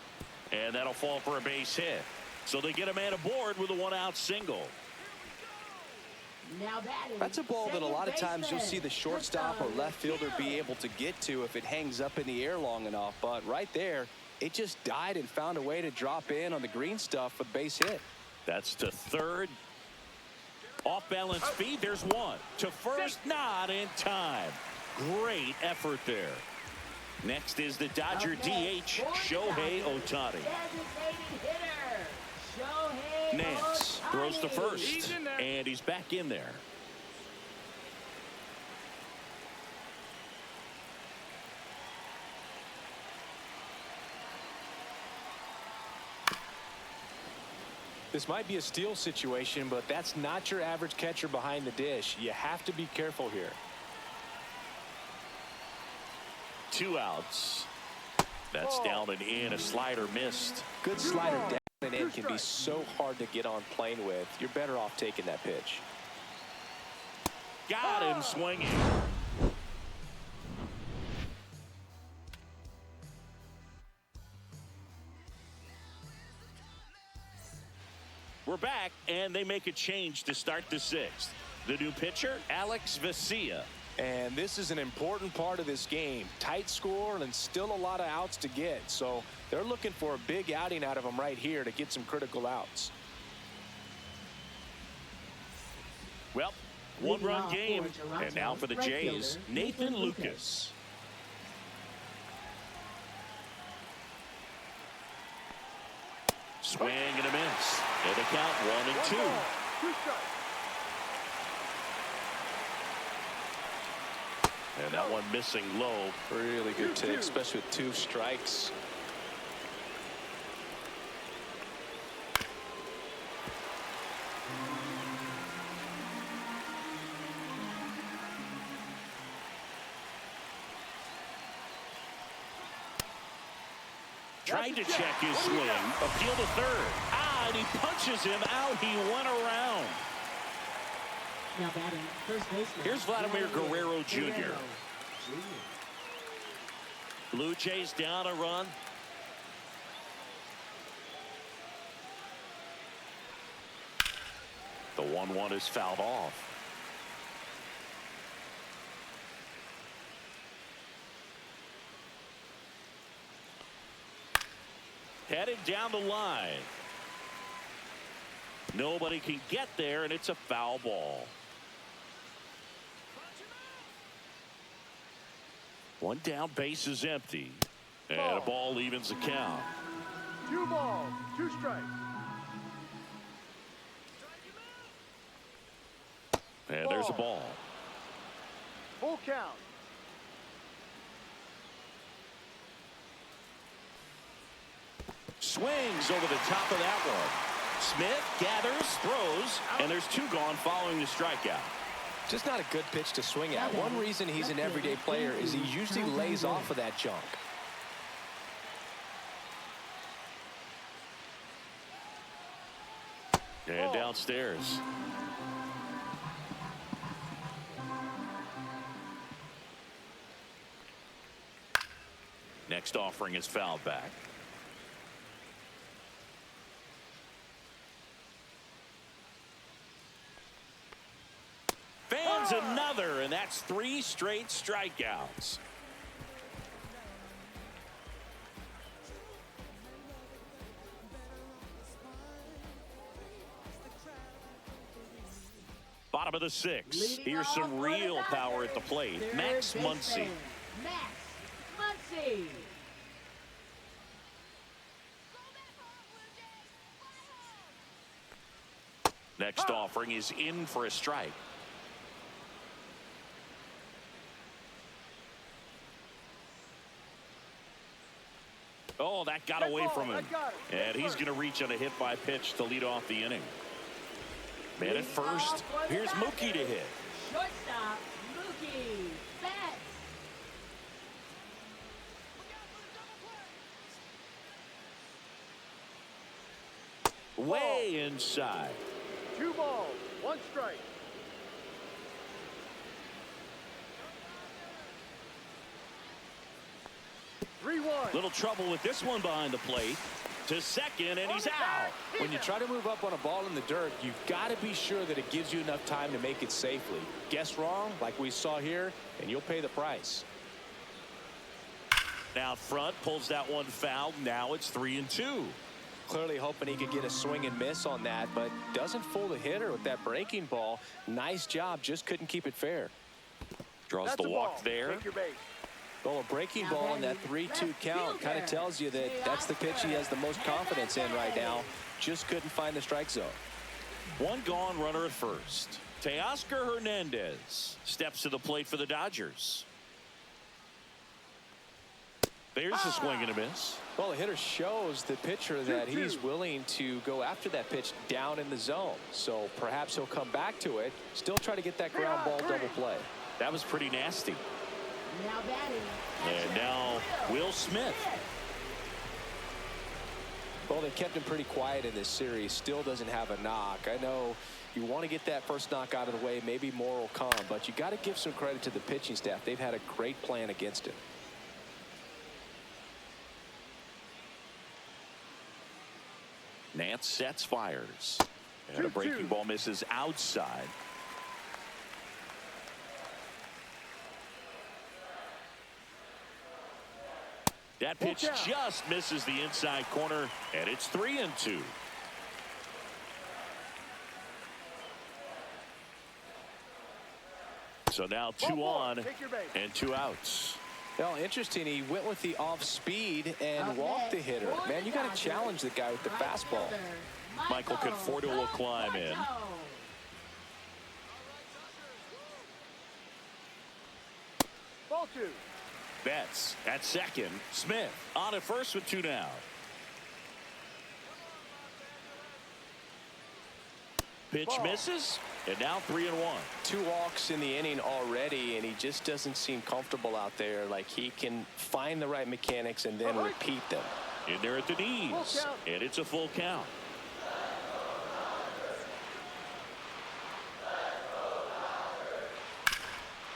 and that'll fall for a base hit. So they get a man aboard with a one-out single. Now batting. That's a ball that a lot of times you'll see the shortstop or Baseman. left fielder be able to get to if it hangs up in the air long enough. But right there, it just died and found a way to drop in on the green stuff for the base hit. That's to third. Off balance feed. There's one. To first, not in time. Great effort there. Next is the Dodger DH, Shohei Ohtani. Designated hitter, Shohei Nance throws to Ohtani. first, and he's back in there. This might be a steal situation, but that's not your average catcher behind the dish. You have to be careful here. 2 outs. That's down and in. A slider missed. Good slider down and in can be so hard to get on plane with. You're better off taking that pitch. Got him swinging. We're back, and they make a change to start the 6th. The new pitcher, Alex Vesia. And this is an important part of this game. Tight score and still a lot of outs to get. So they're looking for a big outing out of him right here to get some critical outs. Well, one-run game. And now for the Jays, Nathan Lucas. Swing and a miss. And the count 1-2. And that one missing low. Really good take, especially with 2 strikes. Tried to check his swing. Appeal to third. And he punches him out. He went around. Now batting, first baseman. Here's Vladimir Guerrero Jr. Blue Jays down a run. The 1-1 is fouled off. Headed down the line. Nobody can get there, and it's a foul ball. 1 down, base is empty. And a ball evens the count. 2 balls, 2 strikes. And there's a ball. Full count. Swings over the top of that one. Smith gathers, throws, and there's 2 gone following the strikeout. Just not a good pitch to swing at. One reason he's an everyday player is he usually lays off of that junk. And downstairs. Next offering is fouled back. Fans another, and that's 3 straight strikeouts. Bottom of the 6th. Here's some real power at the plate. Max Muncy. Max Muncy. Next offering is in for a strike. Oh, that got away from him. And he's going to reach on a hit by pitch to lead off the inning. Man at first. Here's Mookie to hit. Shortstop, Mookie Betts. Way inside. 2 balls, 1 strike. Little trouble with this one behind the plate. to second, and he's out. When you try to move up on a ball in the dirt, you've got to be sure that it gives you enough time to make it safely. Guess wrong, like we saw here, and you'll pay the price. Out front, pulls that one foul. Now it's 3-2. Clearly hoping he could get a swing and miss on that, but doesn't fool the hitter with that breaking ball. Nice job, just couldn't keep it fair. Draws the walk there. Take your base. Well, a breaking ball in that 3-2 count kind of tells you that that's the pitch he has the most confidence in right now. Just couldn't find the strike zone. One gone, runner at first. Teoscar Hernandez steps to the plate for the Dodgers. There's a swing and a miss. Well, the hitter shows the pitcher that he's willing to go after that pitch down in the zone. So perhaps he'll come back to it, still try to get that ground ball double play. That was pretty nasty. Now batting. And now Will Smith. Well, they kept him pretty quiet in this series. Still doesn't have a knock. I know you want to get that first knock out of the way. Maybe more will come, but you got to give some credit to the pitching staff. They've had a great plan against him. Nance sets, fires. And a breaking ball misses outside. That pitch just misses the inside corner, and it's 3-2. So now 2 on and 2 outs. Well, interesting. He went with the off speed and walked the hitter. Man, you got to challenge the guy with the fastball. Michael Conforto will climb in. Ball 2. Betts at second. Smith on at first with 2 down. Pitch misses, and now 3-1. 2 walks in the inning already, and he just doesn't seem comfortable out there. Like he can find the right mechanics and then repeat them. In there at the knees, and it's a full count.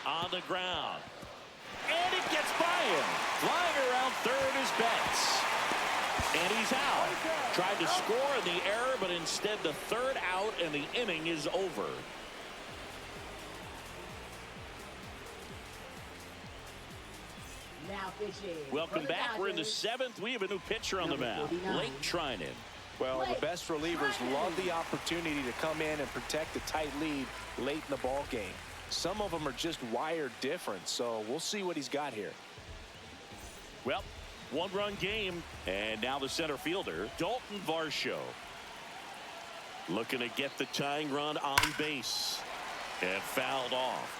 On the ground. And it gets by him. Flying around third is Betts. And he's out. Tried to score in the error, but instead the third out, and the inning is over. Now fishing. Welcome back. We're in the 7th. We have a new pitcher on the mound, Blake Trinan. Well, the best relievers love the opportunity to come in and protect a tight lead late in the ball game. Some of them are just wired different, so we'll see what he's got here. Well, 1-run game, and now the center fielder, Dalton Varsho. Looking to get the tying run on base, and fouled off.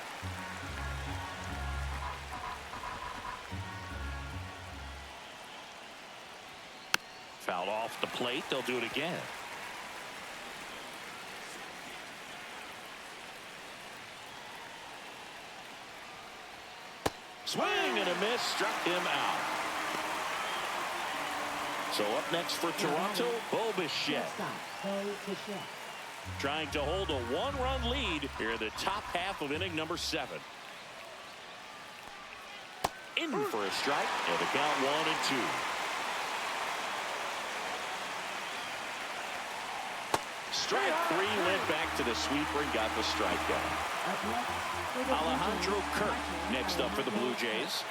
Fouled off the plate. They'll do it again. Swing and a miss, struck him out. So up next for Toronto, Bo Bichette. Trying to hold a 1-run lead here in the top half of inning number 7. In for a strike, and the count 1-2. Strike 3, went back to the sweeper and got the strikeout. Alejandro Kirk next up for the Blue Jays.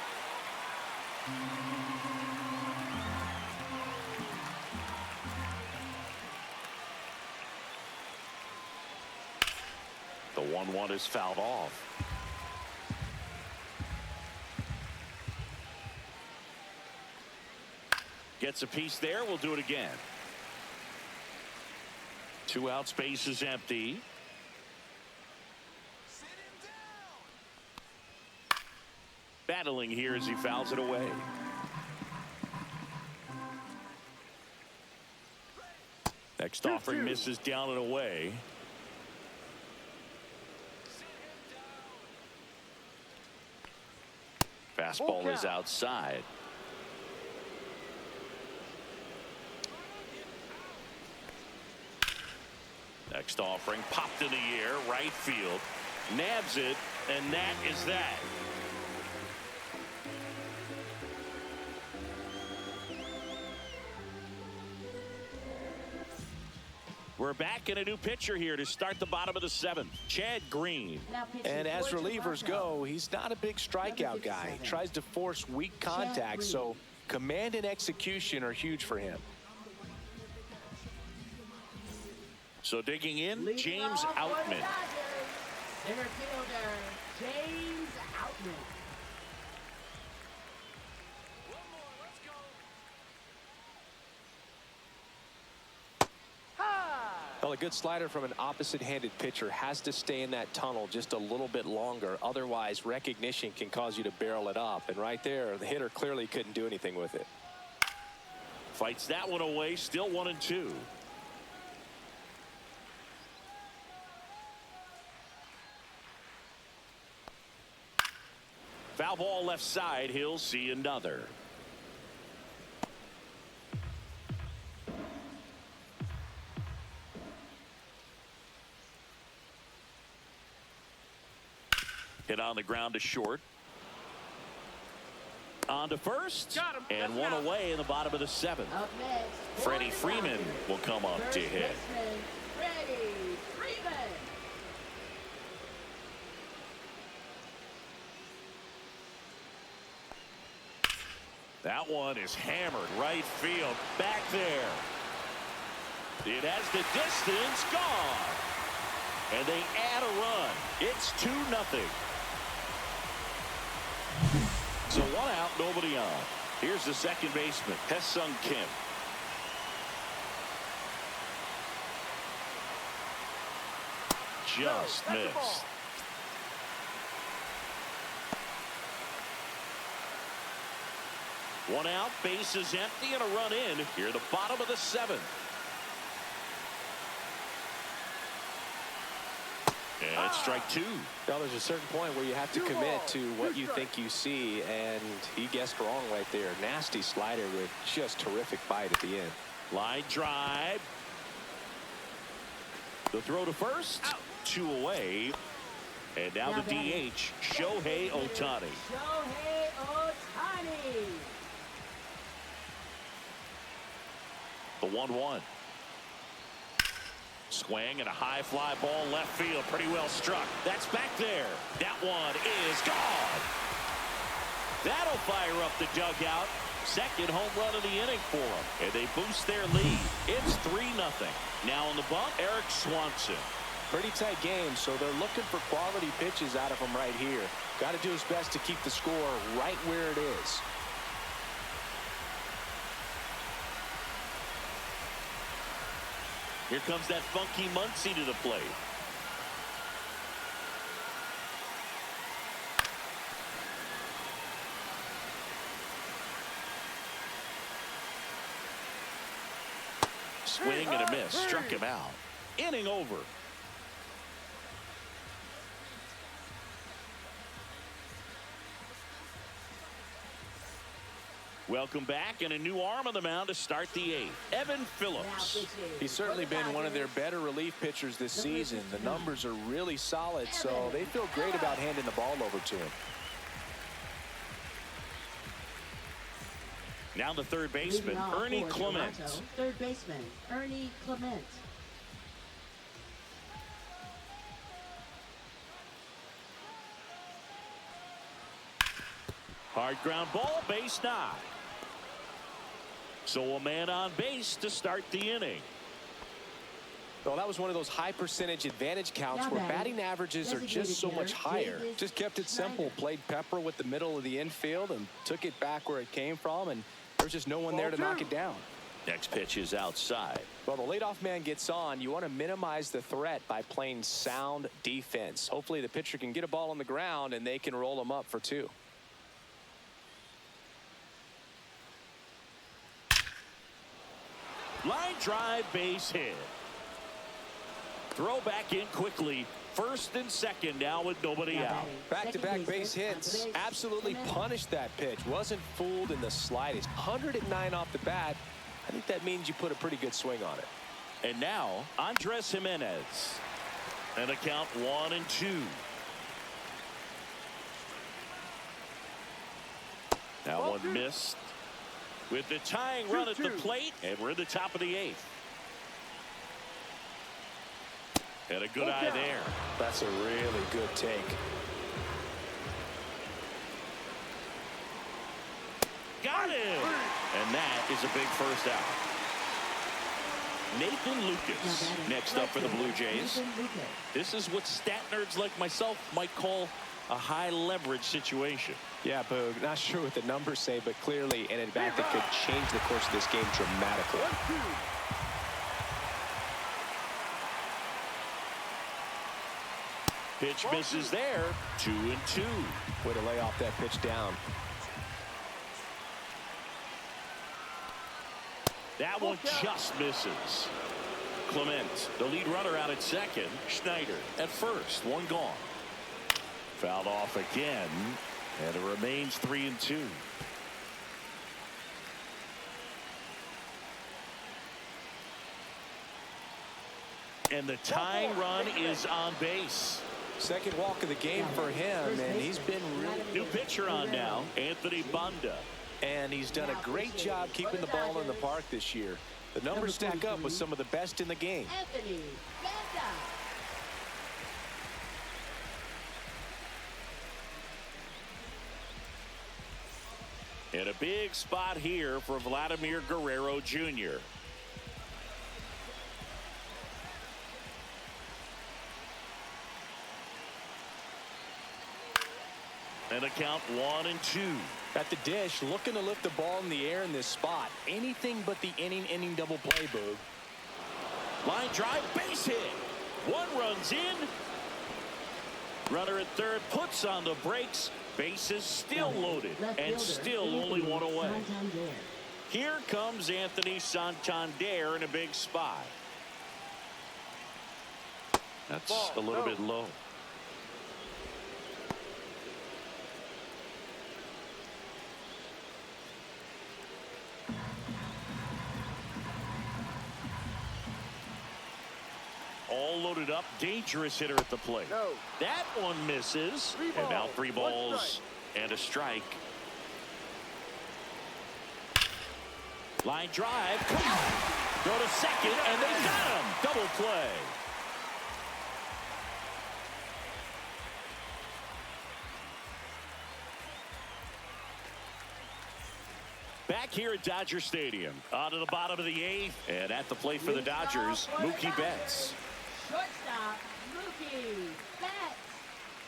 The 1-1 is fouled off. Gets a piece there. We'll do it again. 2 out, space is empty. Battling here as he fouls it away. Next offering misses down and away. Fastball is outside. Next offering popped in the air, right field. Nabs it, and that is that. We're back in a new pitcher here to start the bottom of the 7th. Chad Green. Now pitching And as for relievers Toronto. go, he's not a big strikeout guy. He tries to force weak contact, so command and execution are huge for him. So digging in, Leading James off for the Outman. Dodgers, center fielder James Outman. Well, a good slider from an opposite-handed pitcher has to stay in that tunnel just a little bit longer. Otherwise, recognition can cause you to barrel it up. And right there, the hitter clearly couldn't do anything with it. Fights that one away, still 1-2. Foul ball left side. He'll see another. Hit on the ground to short. On to first. Got him. And That's one out. away in the bottom of the 7th. Up next, for Freddie the Freeman Dodgers, will come up to first hit. baseman, Freddie Freeman. That one is hammered right field. Back there. It has the distance. Gone. And they add a run. It's 2-0. So 1 out, nobody on. Here's the second baseman, Hesung Kim. Just that's a missed. ball. One out, base is empty, and a run in here at the bottom of the 7th. And it's strike 2. Well, there's a certain point where you have to commit to what you think you see, and he guessed wrong right there. Nasty slider with just terrific bite at the end. Line drive. The throw to first. Out. 2 away. And now the DH, Shohei Ohtani. Shohei Ohtani. The 1-1. Swing and a high fly ball left field. Pretty well struck. That's back there. That one is gone. That'll fire up the dugout. Second home run of the inning for them. And they boost their lead. It's 3-0. Now on the bump, Eric Swanson. Pretty tight game, so they're looking for quality pitches out of him right here. Got to do his best to keep the score right where it is. Here comes that funky Muncy to the plate. Swing and a miss. Struck him out. Inning over. Welcome back, and a new arm on the mound to start the 8th. Evan Phillips. He's certainly been one of their better relief pitchers this season. The numbers are really solid, so they feel great about handing the ball over to him. Now the third baseman, Ernie Clement. Third baseman, Ernie Clement. Hard ground ball, base knock. So a man on base to start the inning. Well, that was one of those high percentage advantage counts where batting averages are just so much higher. Just kept it simple, played pepper with the middle of the infield and took it back where it came from, and there's just no one there to knock it down. Next pitch is outside. Well, the leadoff man gets on. You want to minimize the threat by playing sound defense. Hopefully the pitcher can get a ball on the ground and they can roll him up for 2. Line drive, base hit. Throw back in quickly. First and second now with nobody out. Back-to-back base hits. Absolutely punished that pitch. Wasn't fooled in the slightest. 109 off the bat. I think that means you put a pretty good swing on it. And now Andres Jimenez. And a count 1-2. Now one missed. With the tying run at the plate, and we're at the top of the 8th. And a good eye there. That's a really good take. Got him. And that is a big first out. Nathan Lucas next up for the Blue Jays. This is what stat nerds like myself might call a high leverage situation. Yeah, Boog, not sure what the numbers say, but clearly an at-bat that could change the course of this game dramatically. Pitch misses there. 2-2. Way to lay off that pitch down. That one just misses. Clement, the lead runner, out at second. Schneider at first. One gone. Fouled off again, and it remains 3-2. And the tying run is on base. Second walk of the game for him, and he's been really... New pitcher on now, Anthony Banda. And he's done a great job keeping the ball in the park this year. The numbers stack up with some of the best in the game. Anthony Banda. And a big spot here for Vladimir Guerrero Jr. And a count 1-2. At the dish, looking to lift the ball in the air in this spot. Anything but the inning double play, Boog. Line drive, base hit. One runs in. Runner at third puts on the brakes. Bases still loaded and still only one away. Here comes Anthony Santander in a big spot. That's a little bit low. All loaded up, dangerous hitter at the plate. No. That one misses. And now 3 balls and a strike. Line drive. Go to second, and they got him. Double play. Back here at Dodger Stadium. On to the bottom of the 8th. And at the plate for the Dodgers, Mookie Betts. Shortstop, Mookie Betts.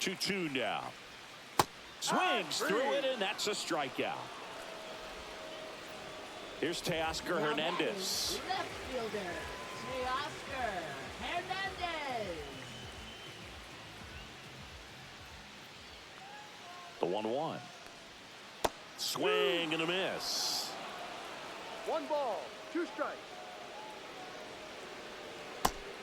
2-2 now. Swings through it, and that's a strikeout. Here's Teoscar Hernandez. Left fielder, Teoscar Hernandez. The 1-1. Swing and a miss. 1 ball, 2 strikes.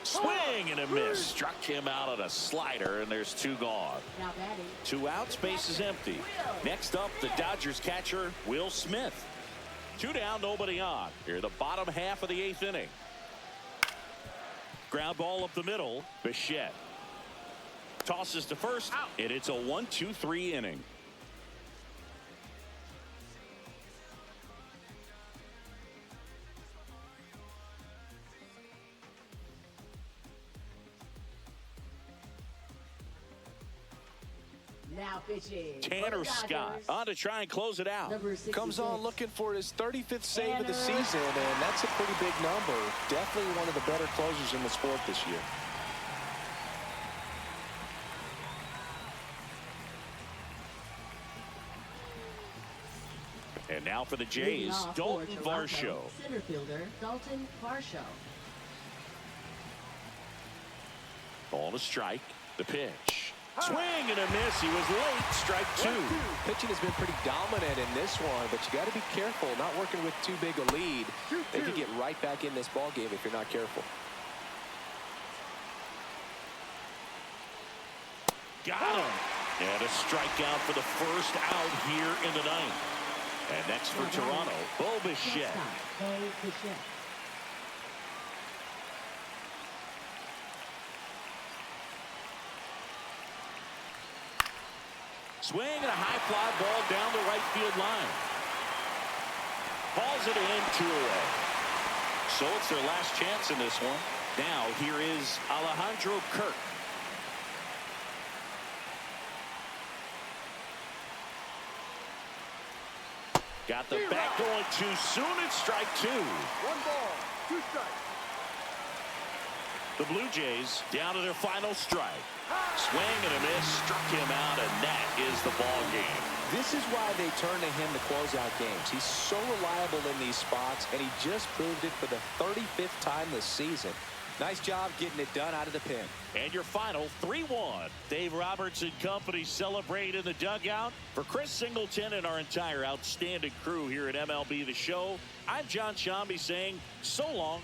Swing and a miss. Struck him out on a slider, and there's 2 gone. Now batting. 2 out, space is empty. Next up, the Dodgers catcher, Will Smith. 2 down, nobody on. Here, the bottom half of the 8th inning. Ground ball up the middle. Bichette tosses to first, and it's a 1-2-3 inning. Now pitching. Tanner Scott on to try and close it out. Comes on looking for his 35th save of the season, and that's a pretty big number. Definitely one of the better closers in the sport this year. And now for the Jays, Dalton Varsho. Center fielder, Dalton Varsho. Ball to strike. The pitch. Swing and a miss. He was late. Strike 2. Pitching has been pretty dominant in this one, but you got to be careful. Not working with too big a lead. They could get right back in this ball game if you're not careful. Got him. And a strikeout for the first out here in the 9th. And next for Toronto, Bo Bichette. Swing and a high fly ball down the right field line. Hauls it in, 2 away. So it's their last chance in this one. Now here is Alejandro Kirk. Got the bat going too soon. It's strike 2. 1 ball, 2 strikes. The Blue Jays down to their final strike. Swing and a miss, struck him out, and that is the ball game. This is why they turn to him to close out games. He's so reliable in these spots, and he just proved it for the 35th time this season. Nice job getting it done out of the pen. And your final 3-1. Dave Roberts and company celebrate in the dugout. For Chris Singleton and our entire outstanding crew here at MLB The Show, I'm John Shambi saying so long